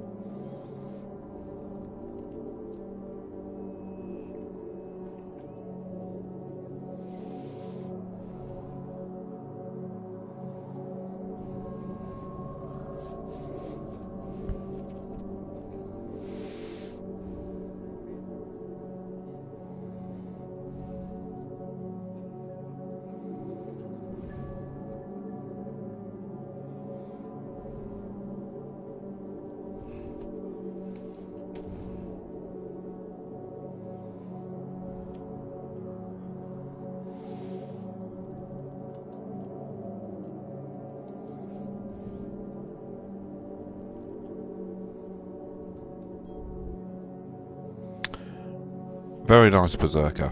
Very nice berserker.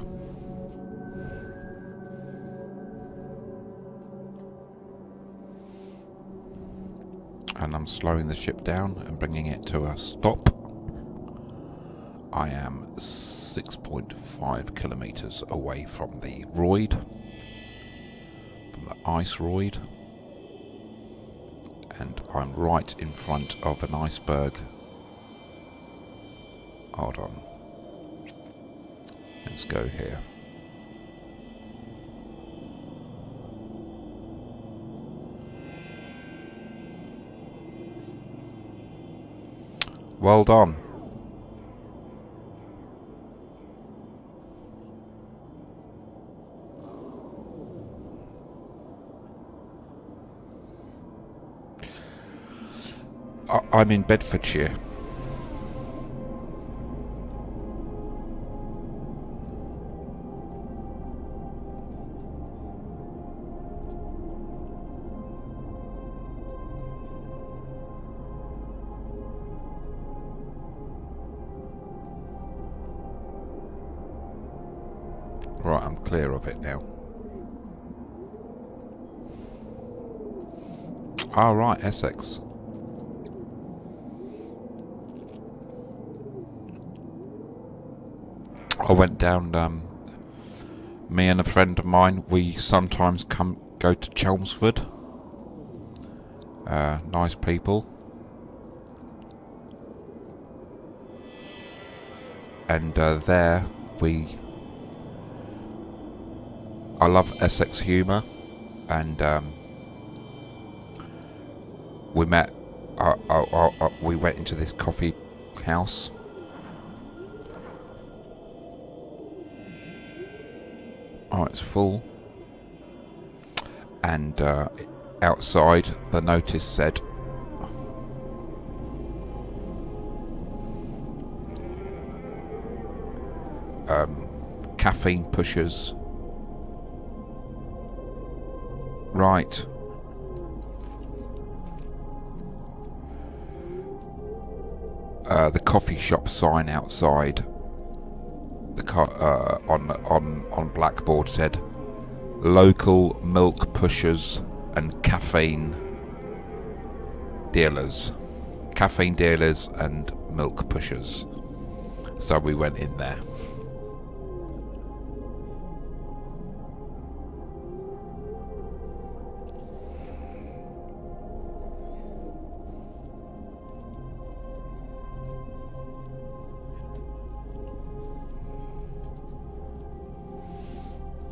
And I'm slowing the ship down and bringing it to a stop. I am 6.5 kilometers away from the roid, from the ice roid, and I'm right in front of an iceberg. Hold on. Let's go here. Well done. I'm in Bedfordshire. Right, I'm clear of it now. Ah, right, Essex. I went down, me and a friend of mine, we sometimes go to Chelmsford. Nice people. And there I love Essex humour, and we met. We went into this coffee house. Oh, it's full. And outside, the notice said, caffeine pushers. Right. The coffee shop sign outside on blackboard said local milk pushers and caffeine dealers and milk pushers. So we went in there.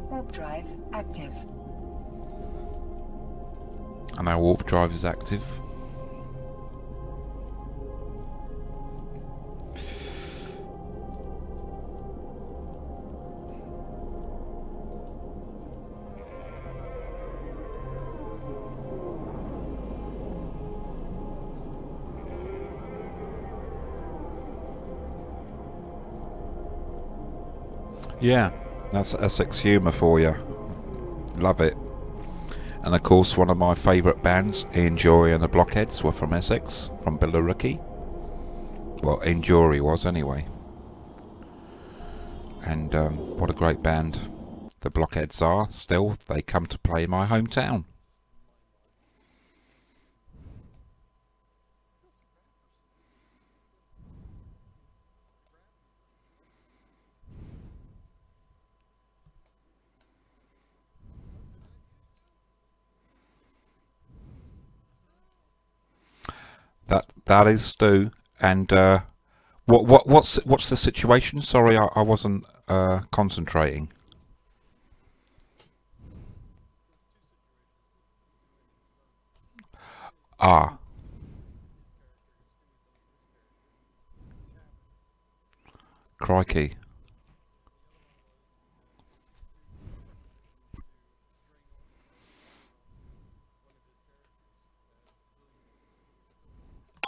Warp drive active. And our warp drive is active. Yeah, that's Essex humour for you. Love it. And of course, one of my favourite bands, Ian Jory and the Blockheads, were from Essex, from Billericay. Well, Ian Jory was anyway. And what a great band the Blockheads are. Still, they come to play in my hometown. That is Stu, and what's the situation? Sorry, I wasn't concentrating. Ah, crikey.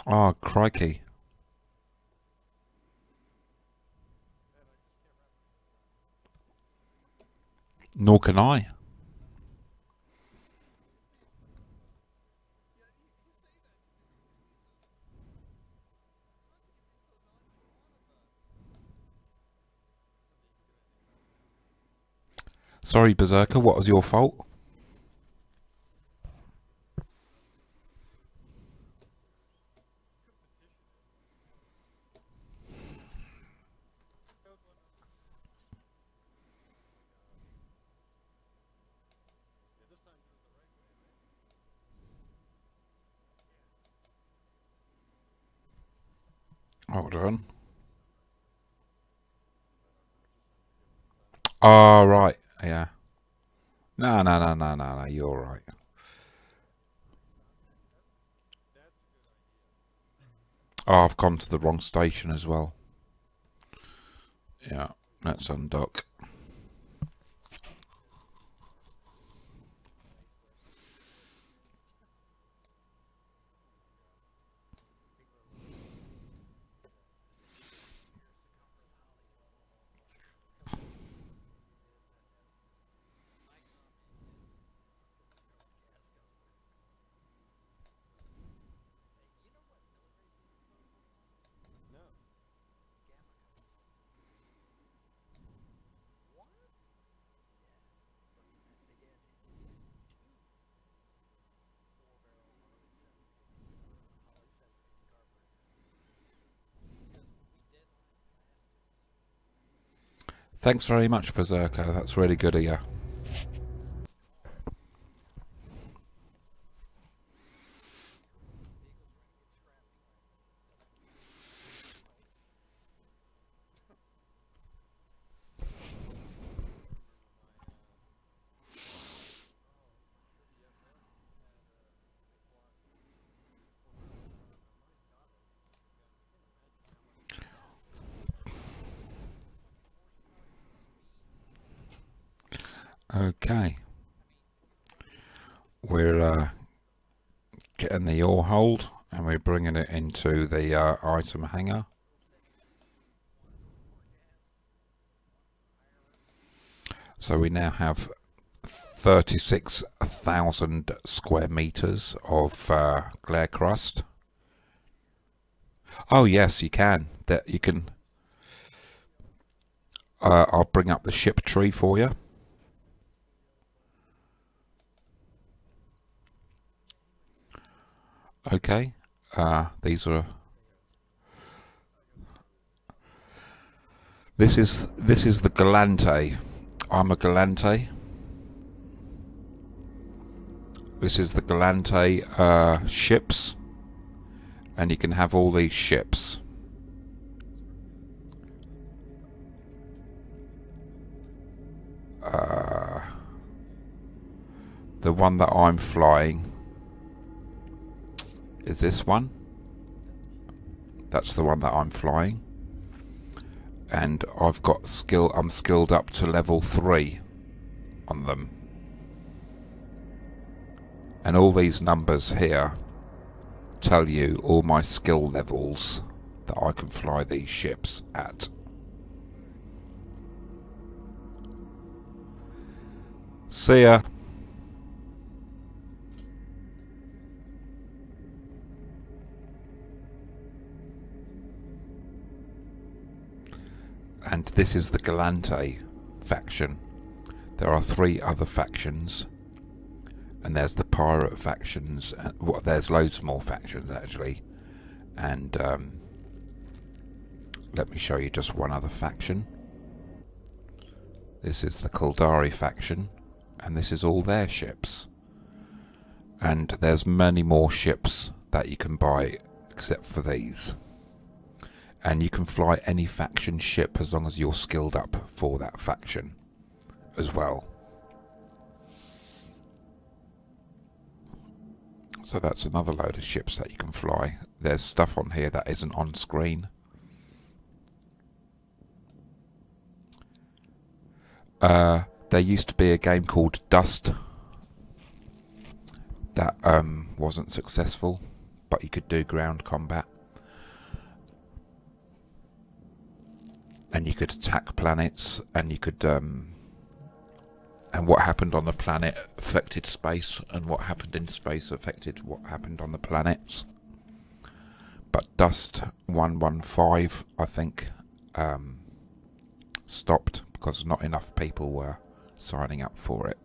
Oh, crikey. Nor can I. Sorry, Berserker, what was your fault? Hold on. Oh, right. Yeah. No, you're right. Oh, I've gone to the wrong station as well. Yeah, let's undock. Thanks very much, Berserker. That's really good of you. Okay. We're getting the ore hold and we're bringing it into the item hangar. So we now have 36,000 square meters of glare crust. Oh yes, you can. That you can. I'll bring up the ship tree for you. Okay. These are. This is the Galante. I'm a Galante. This is the Galante ships, and you can have all these ships. The one that I'm flying is this one. That's the one that I'm flying. And I've got I'm skilled up to level 3 on them. And all these numbers here tell you all my skill levels that I can fly these ships at. See ya. And this is the Galante faction. There are 3 other factions, and there's the pirate factions. Well, there's loads more factions actually, and let me show you just one other faction. This is the Kaldari faction, and this is all their ships. And there's many more ships that you can buy except for these. And you can fly any faction ship as long as you're skilled up for that faction as well. So that's another load of ships that you can fly. There's stuff on here that isn't on screen. There used to be a game called Dust that wasn't successful, but you could do ground combat. And you could attack planets, and you could, and what happened on the planet affected space, and what happened in space affected what happened on the planets. But Dust 115, I think, stopped because not enough people were signing up for it.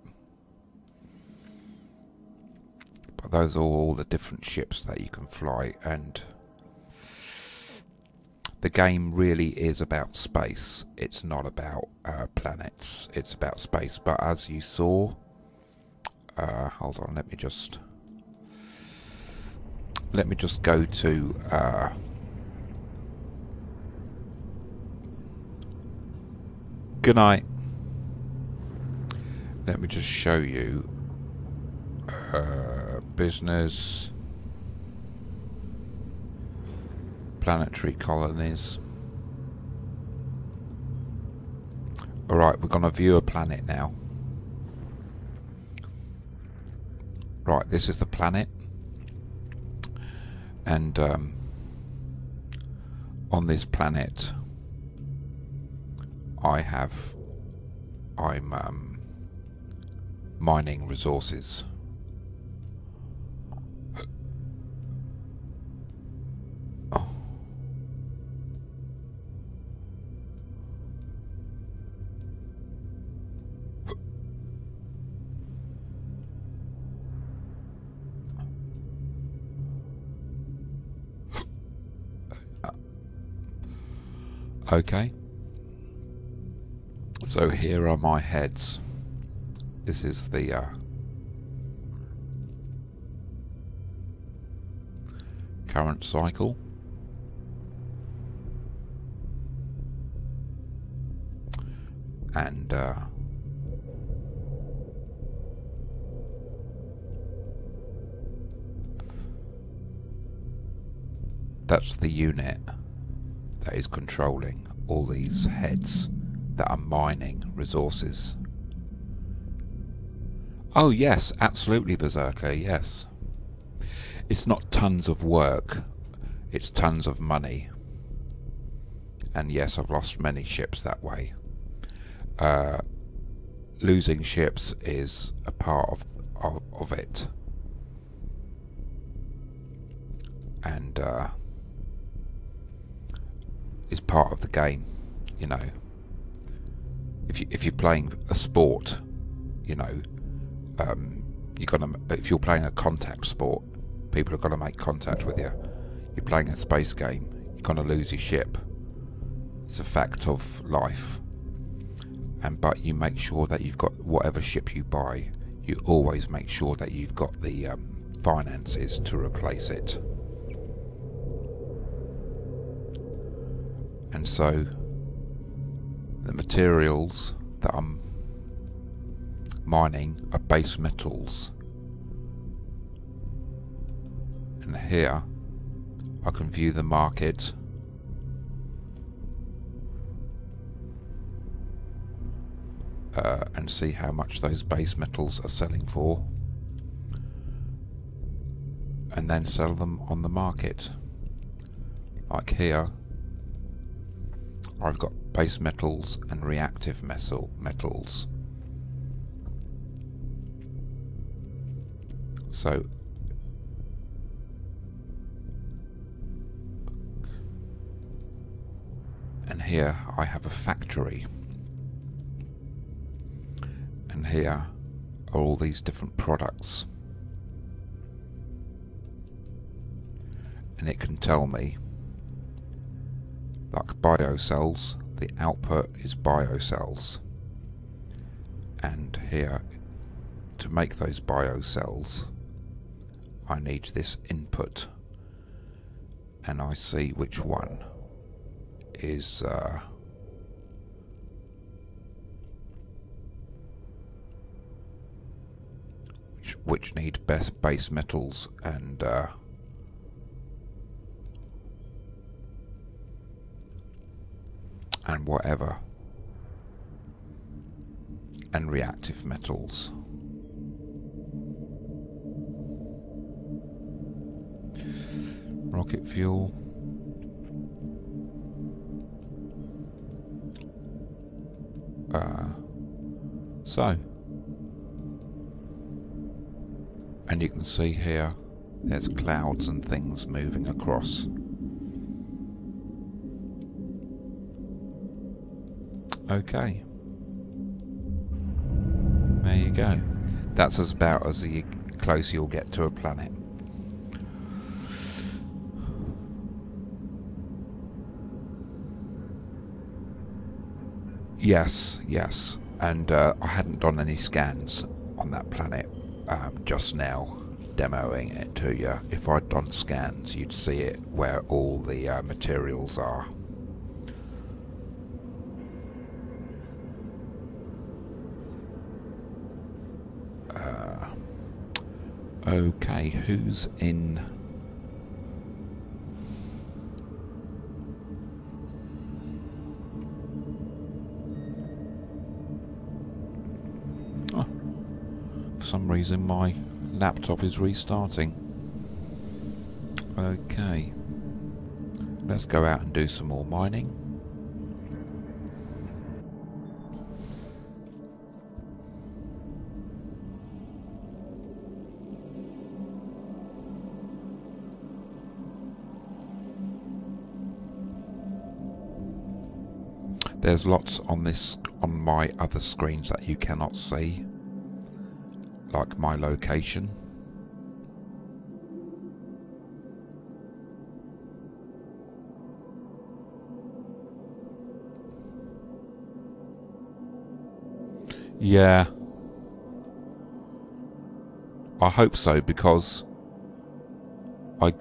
But those are all the different ships that you can fly, and the game really is about space. It's not about planets, it's about space. But as you saw, hold on, let me just go to good night. Let me just show you business, planetary colonies. Alright, we're going to view a planet now. Right, this is the planet. And on this planet I'm mining resources. Oh. Okay. So here are my heads. This is the current cycle. And that's the unit that is controlling all these heads that are mining resources. Oh yes, absolutely, Berserker, yes. It's not tons of work, it's tons of money. And yes, I've lost many ships that way. Losing ships is a part of it. And is part of the game, you know. If you're playing a sport, you know, if you're playing a contact sport, people are gonna make contact with you. You're playing a space game, you're gonna lose your ship. It's a fact of life. But you make sure that you've got whatever ship you buy, you always make sure that you've got the finances to replace it. And so the materials that I'm mining are base metals. And here I can view the market. And see how much those base metals are selling for. And then sell them on the market. Like here, I've got base metals and reactive metals. So and here I have a factory. And here are all these different products. And it can tell me, like biocells, the output is biocells. And here, to make those biocells, I need this input. And I see which one is which need base metals and whatever, and reactive metals. Rocket fuel. And you can see here there's clouds and things moving across. Okay. go. That's about as close you'll get to a planet. Yes, yes. And I hadn't done any scans on that planet just now, demoing it to you. If I'd done scans, you'd see it where all the materials are. Okay, who's in? Oh, for some reason my laptop is restarting. Okay, let's go out and do some more mining. There's lots on my other screens that you cannot see, like my location. Yeah, I hope so, because I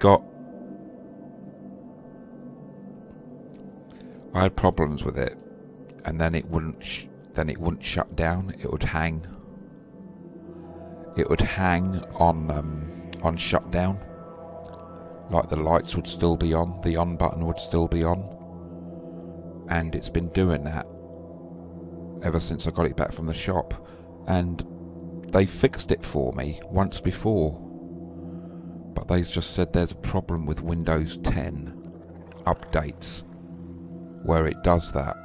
had problems with it, and then it wouldn't shut down. It would hang. It would hang on shutdown. Like the lights would still be on, the on button would still be on, and it's been doing that ever since I got it back from the shop. And they fixed it for me once before, but they just said there's a problem with Windows 10 updates where it does that.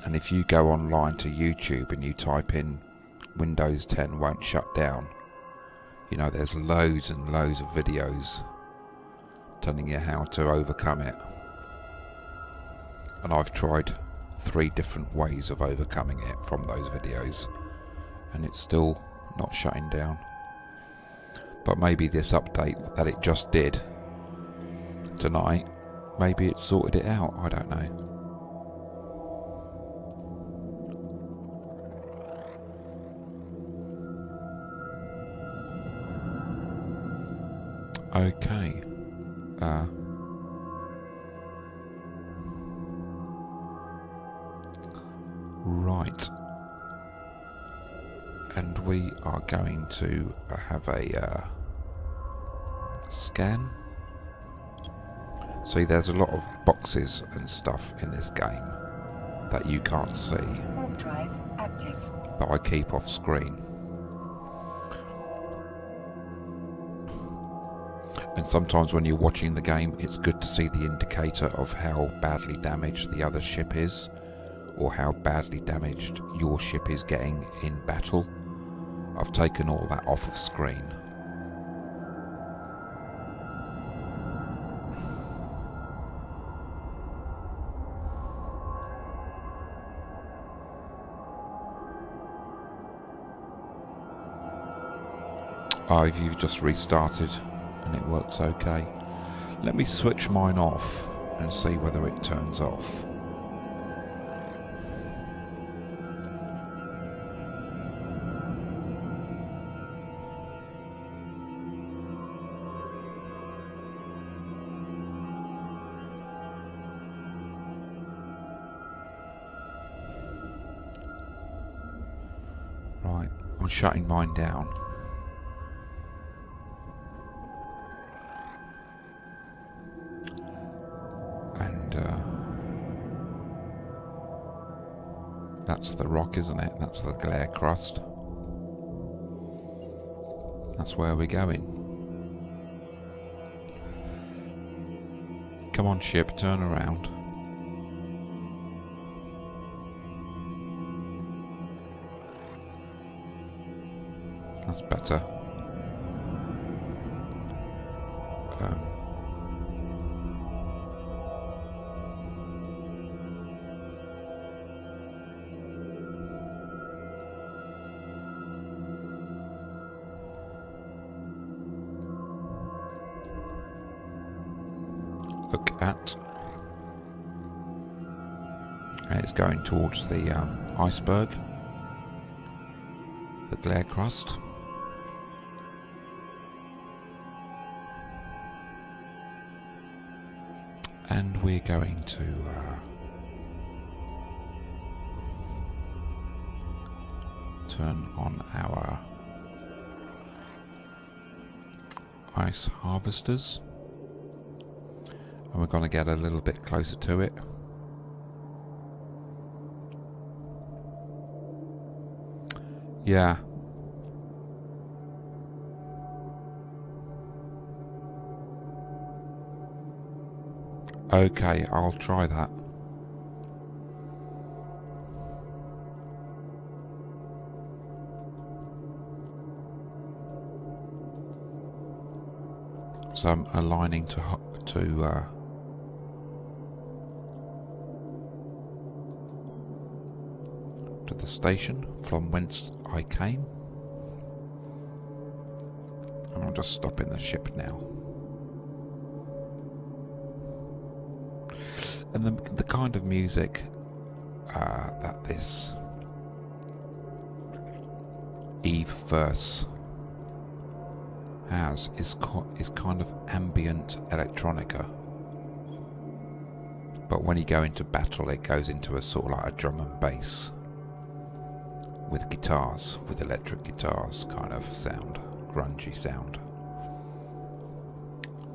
And if you go online to YouTube and you type in Windows 10 won't shut down, you know, there's loads and loads of videos telling you how to overcome it. And I've tried 3 different ways of overcoming it from those videos, and it's still not shutting down. But maybe this update that it just did tonight, maybe it sorted it out, I don't know. Okay. Right. And we are going to have a scan. See, there's a lot of boxes and stuff in this game that you can't see, Warp drive active. that I keep off screen. And sometimes when you're watching the game, it's good to see the indicator of how badly damaged the other ship is, or how badly damaged your ship is getting in battle. I've taken all that off of screen. Oh, you've just restarted and it works okay. Let me switch mine off and see whether it turns off. Right, I'm shutting mine down. That's the rock, isn't it? That's the glare crust. That's where we're going. Come on, ship, turn around. That's better. look at. And it's going towards the iceberg, the glare crust. And we're going to turn on our ice harvesters, and we're going to get a little bit closer to it. Yeah. Okay, I'll try that. So I'm aligning to the station from whence I came, and I'm just stopping the ship now. And the kind of music that this Eve verse has is kind of ambient electronica, but when you go into battle it goes into a sort of like a drum and bass with guitars, with electric guitars kind of sound, grungy sound.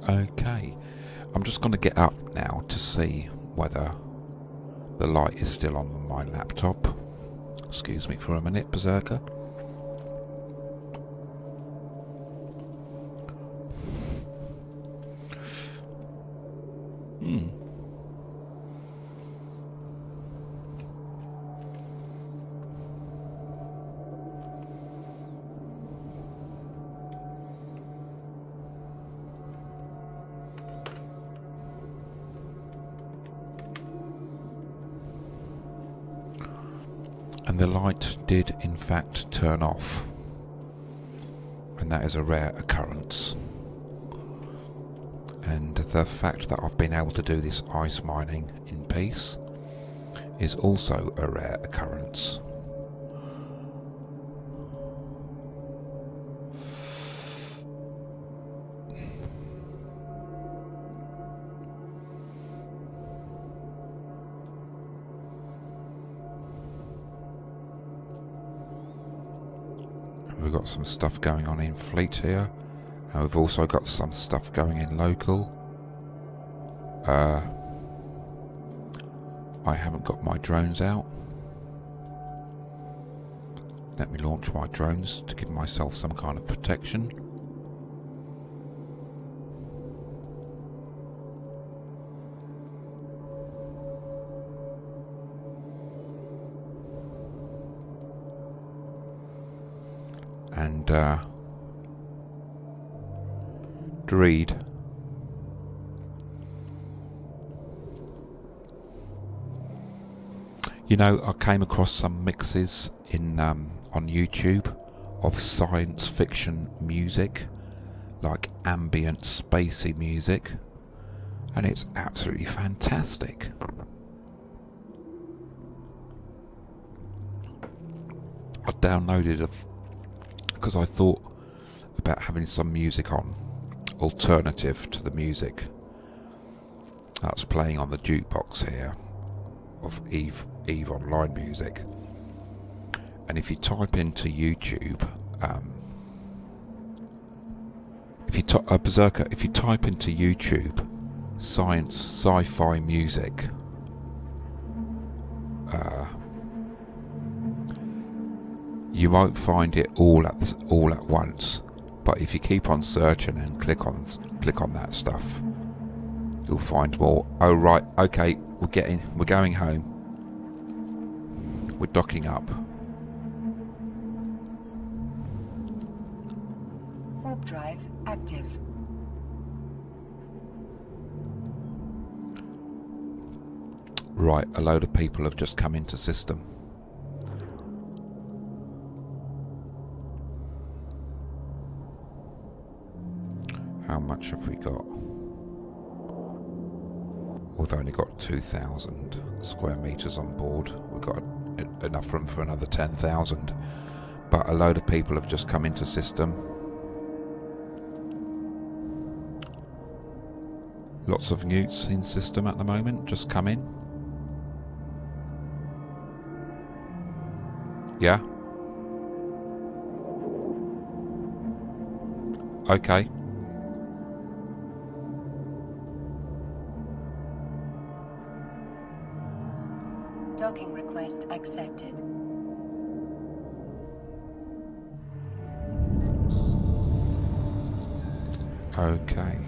Okay, I'm just going to get up now to see whether the light is still on my laptop. Excuse me for a minute, Berserker. And the light did in fact turn off, and that is a rare occurrence. And the fact that I've been able to do this ice mining in peace is also a rare occurrence. We've got some stuff going on in fleet here, and we've also got some stuff going in local. I haven't got my drones out. Let me launch my drones to give myself some kind of protection. And Dreed. You know, I came across some mixes in on YouTube of science fiction music, like ambient spacey music, and it's absolutely fantastic. I downloaded because I thought about having some music on, alternative to the music that's playing on the jukebox here of Eve Online music. And if you type into YouTube, Berserker, if you type into YouTube science sci-fi music, you won't find it all at once, but if you keep on searching and click on that stuff, you'll find more. Oh right, okay, we're going home. We're docking up. Warp drive active. Right, a load of people have just come into system. How much have we got? we've only got 2,000 square meters on board. We've got enough room for another 10,000. But a load of people have just come into system. Lots of newts in system at the moment, just come in. Yeah? Okay. Docking request accepted. Okay.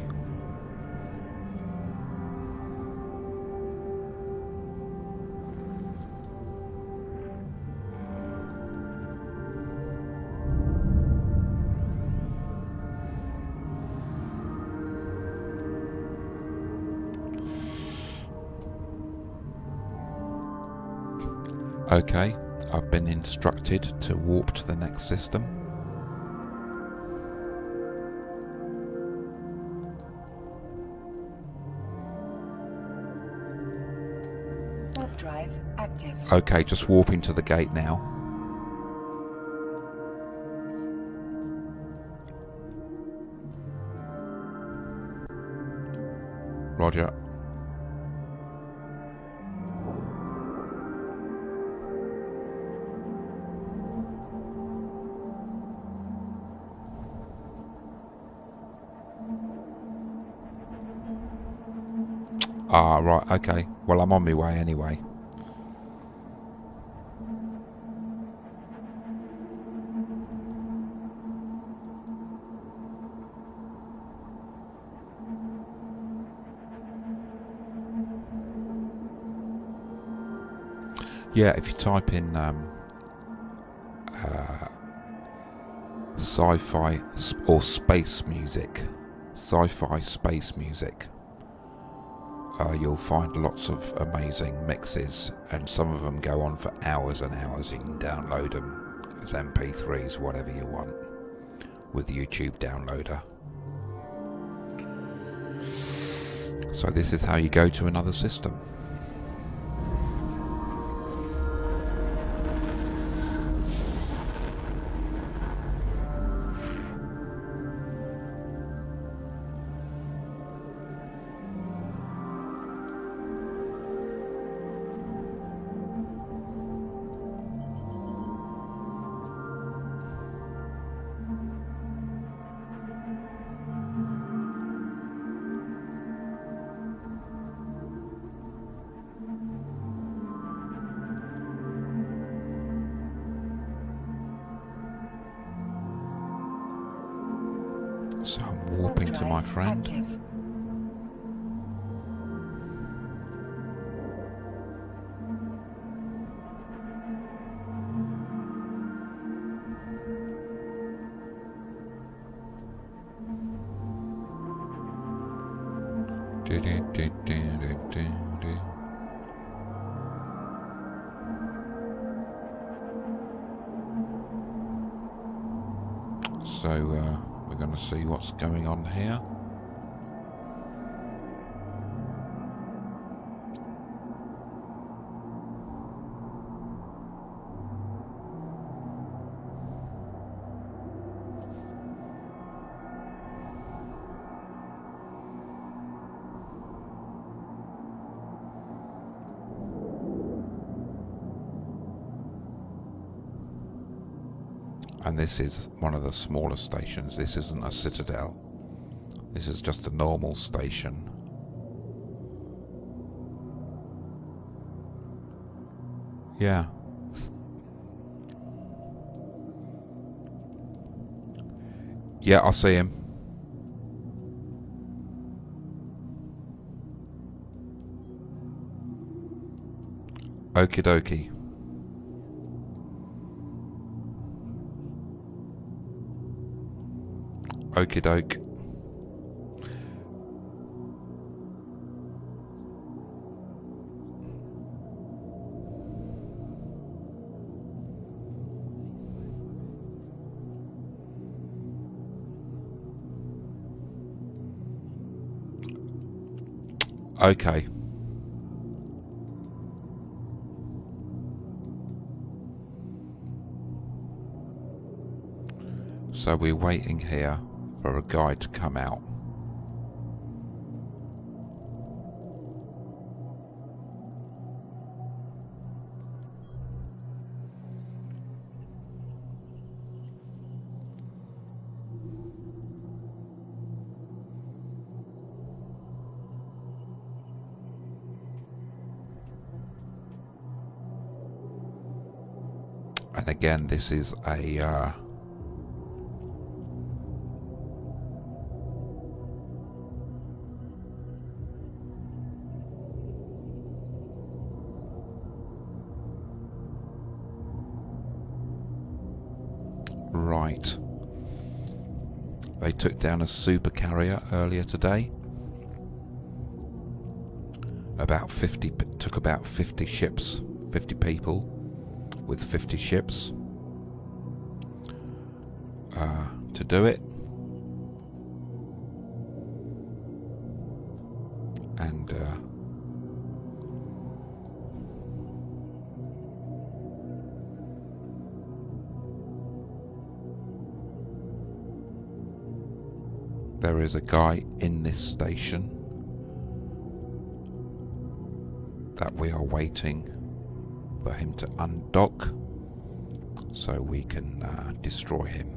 Okay, I've been instructed to warp to the next system. Warp drive active. Okay, just warping to the gate now. Roger. Ah, right, okay. Well, I'm on my way anyway. Yeah, if you type in sci-fi or space music, sci-fi space music, you'll find lots of amazing mixes, and some of them go on for hours and hours. You can download them as MP3s, whatever you want, with the YouTube downloader. So this is how you go to another system. So I'm warping to my friend. Active. So we're going to see what's going on here. And this is one of the smaller stations. This isn't a citadel. This is just a normal station. Yeah. Yeah, I see him. Okie dokie. Okie doke. Okay. So we're waiting here for a guy to come out. And again, this is a right. They took down a super carrier earlier today. Took about 50 ships, 50 people with 50 ships to do it. And there is a guy in this station that we are waiting for him to undock so we can destroy him.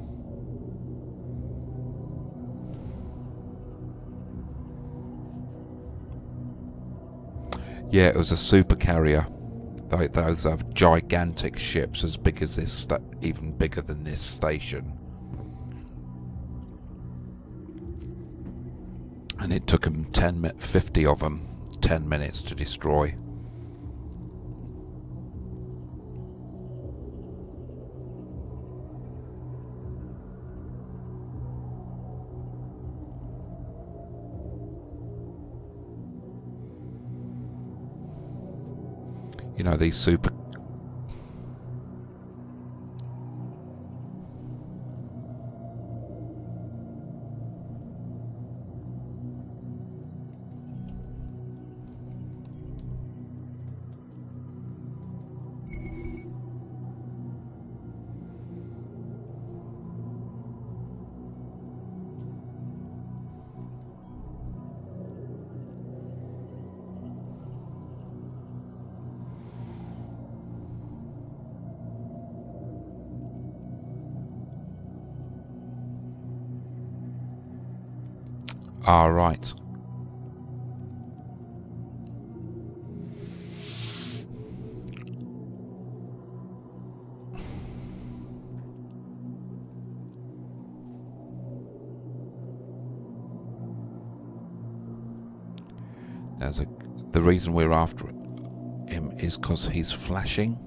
Yeah, it was a super carrier. Those are gigantic ships, as big as this, even bigger than this station. And it took them 50 of them 10 minutes to destroy. You know, these super... Ah, right. The reason we're after him is because he's flashing.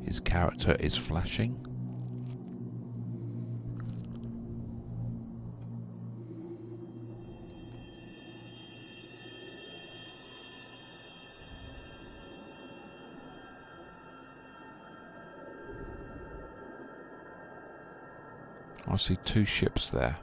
His character is flashing. I see 2 ships there.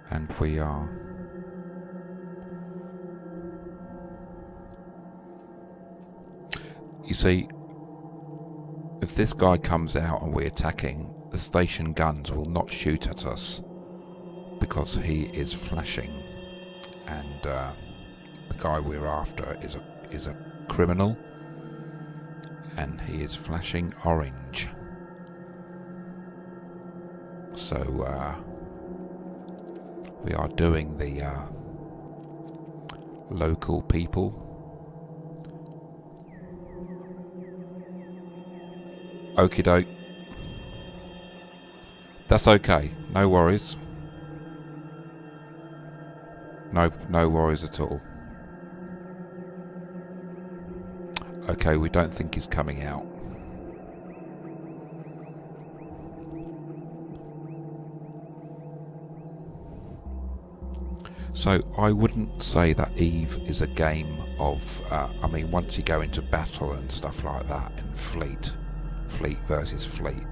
And we are... You see, if this guy comes out and we're attacking, the station guns will not shoot at us because he is flashing, and the guy we're after is a criminal, and he is flashing orange. So we are doing the local people. Okie doke. That's okay. No worries. No worries at all. Okay, we don't think he's coming out. So I wouldn't say that Eve is a game of, I mean, once you go into battle and stuff like that, and fleet versus fleet,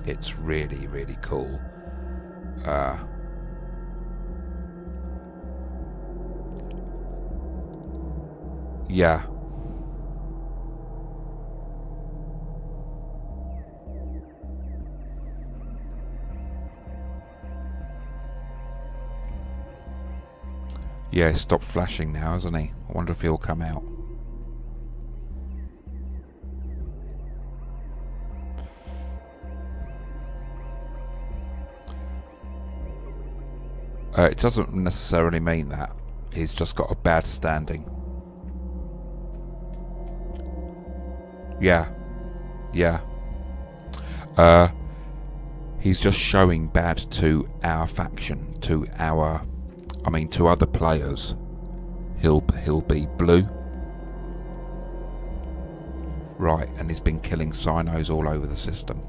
it's really, really cool. Yeah. Yeah, he's stopped flashing now, hasn't he? I wonder if he'll come out. It doesn't necessarily mean that. He's just got a bad standing. Yeah. Yeah. He's just showing bad to our faction, to our... I mean, to other players. He'll be blue. Right, and he's been killing Sinos all over the system.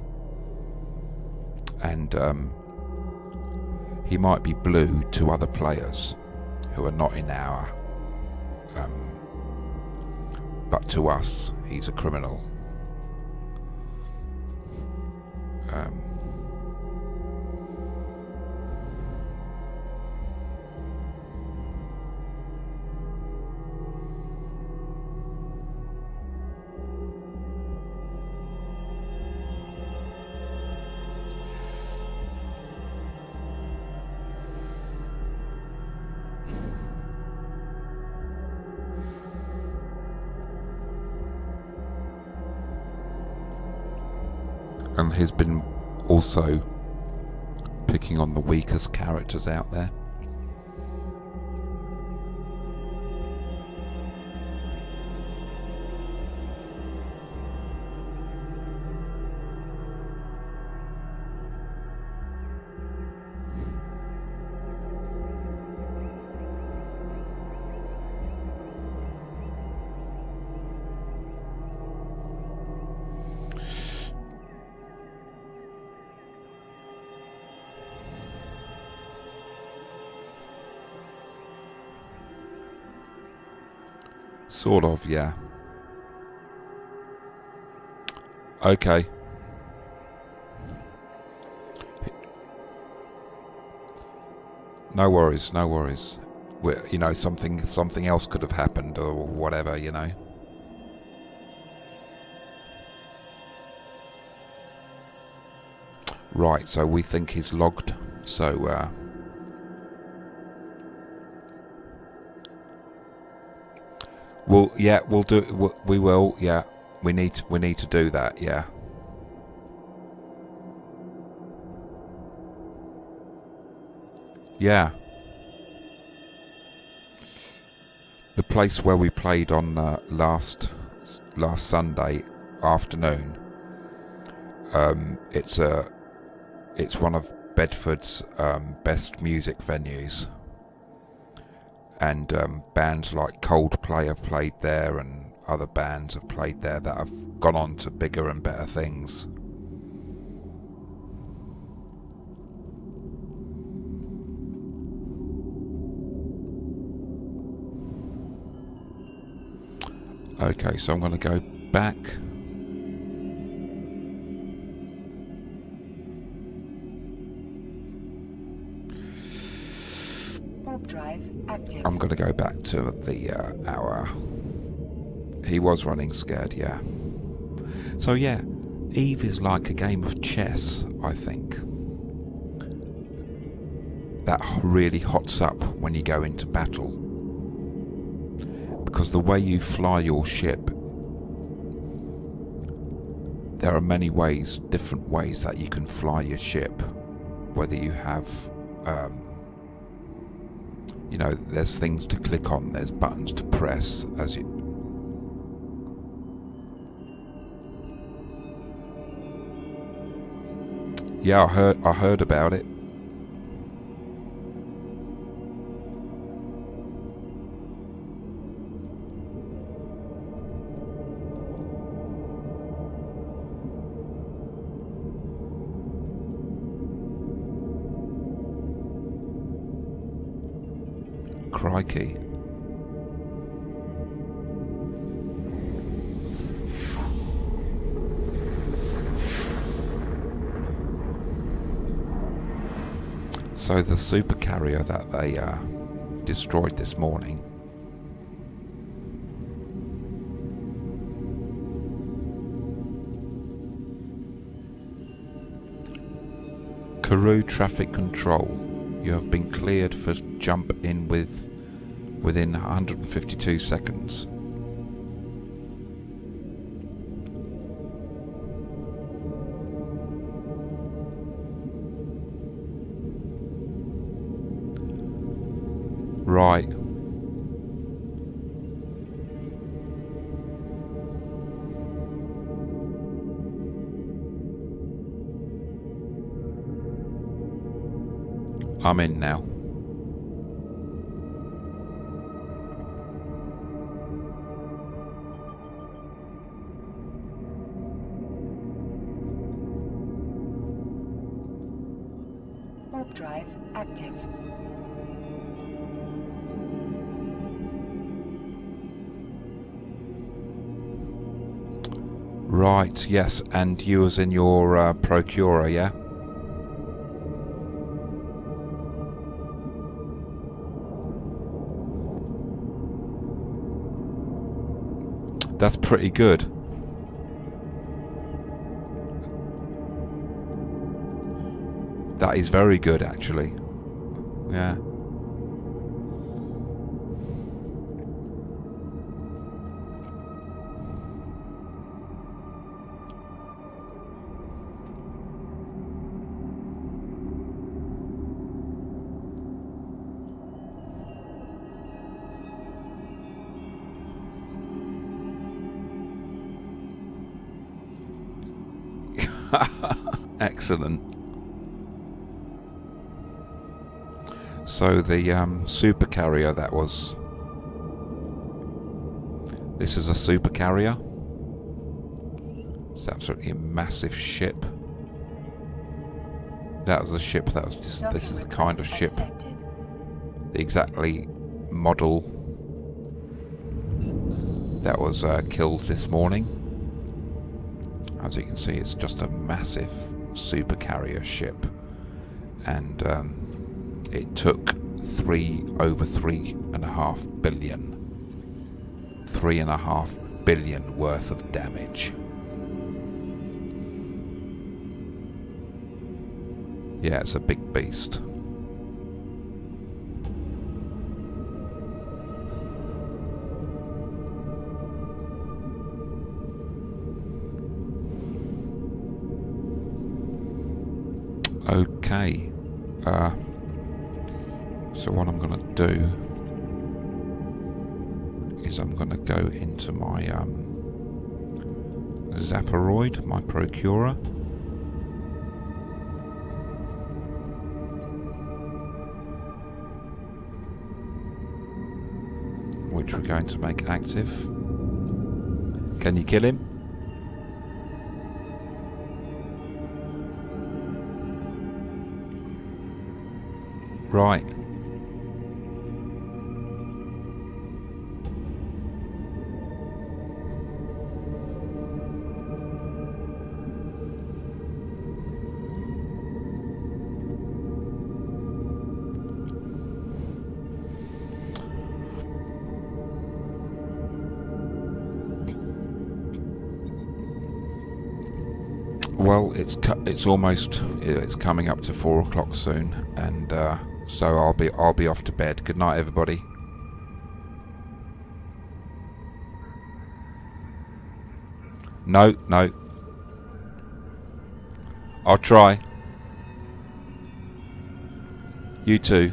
And he might be blue to other players who are not in our... but to us, he's a criminal. And he's been also picking on the weakest characters out there. Sort of, yeah. Okay. No worries, no worries. You know, something else could have happened or whatever, you know. Right, so we think he's logged. So, well, yeah, we'll do. We will. Yeah, we need to do that. Yeah. Yeah. The place where we played on last Sunday afternoon. It's one of Bedford's best music venues. And bands like Coldplay have played there, and other bands have played there that have gone on to bigger and better things. Okay, so I'm going to go back. Drive active. I'm going to go back to the our... He was running scared, yeah. So yeah, Eve is like a game of chess, I think. That really hots up when you go into battle. Because the way you fly your ship, there are many ways, different ways that you can fly your ship. Whether you have... you know, there's things to click on, there's buttons to press as you... Yeah, I heard about it. Crikey. So the supercarrier that they destroyed this morning Karoo traffic control. You have been cleared for jump in within 152 seconds. Right. I'm in now. Warp drive active. Right, yes, and you was in your Procurer, yeah? That's pretty good. That is very good, actually. Yeah. Excellent. So the supercarrier that was... This is a supercarrier. It's absolutely a massive ship. That was a ship that was just... This is the kind of ship. The exactly model that was killed this morning. As you can see, it's just a massive supercarrier ship, and it took over 3.5 billion worth of damage. Yeah, it's a big beast. Okay, so what I'm going to do is I'm going to go into my Zaporoid, my Procurer. Which we're going to make active. Can you kill him? Right. Well, it's coming up to 4 o'clock soon, and so I'll be off to bed. Good night, everybody. No. I'll try. You too.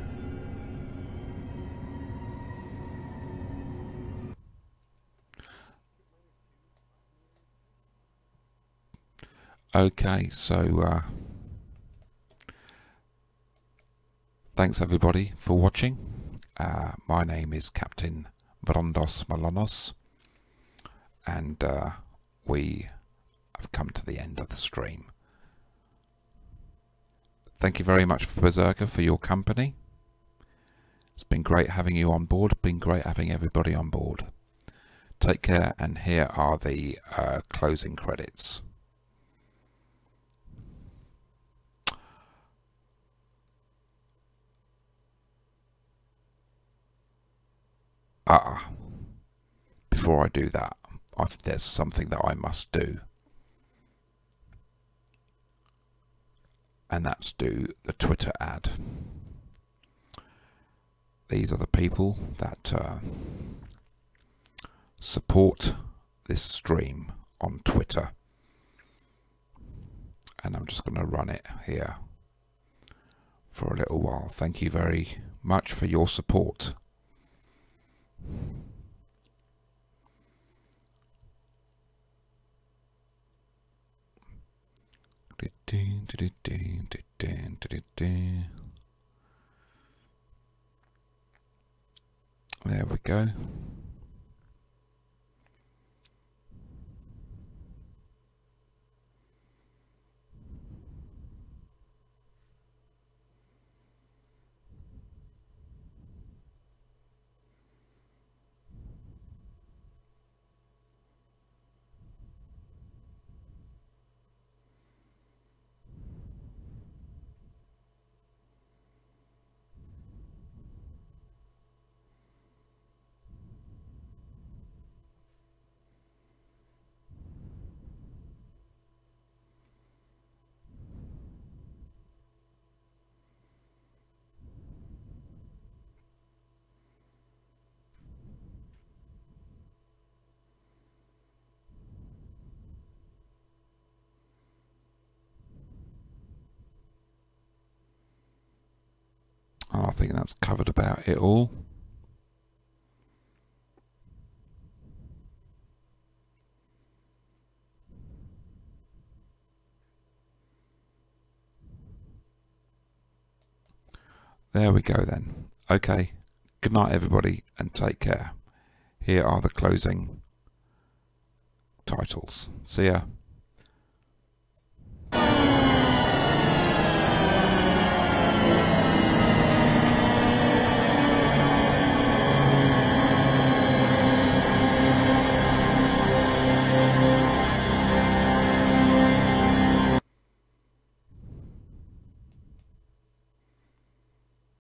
Okay, so thanks everybody for watching. My name is Captain Weirdos Malonos, and we have come to the end of the stream. Thank you very much, Berserker, for your company. It's been great having you on board. Been great having everybody on board. Take care, and here are the closing credits. Before I do that, there's something that I must do. And that's do the Twitter ad. These are the people that support this stream on Twitter. And I'm just going to run it here for a little while. Thank you very much for your support. There we go. And I think that's covered about it all. There we go then. Okay. Good night everybody, and take care. Here are the closing titles. See ya.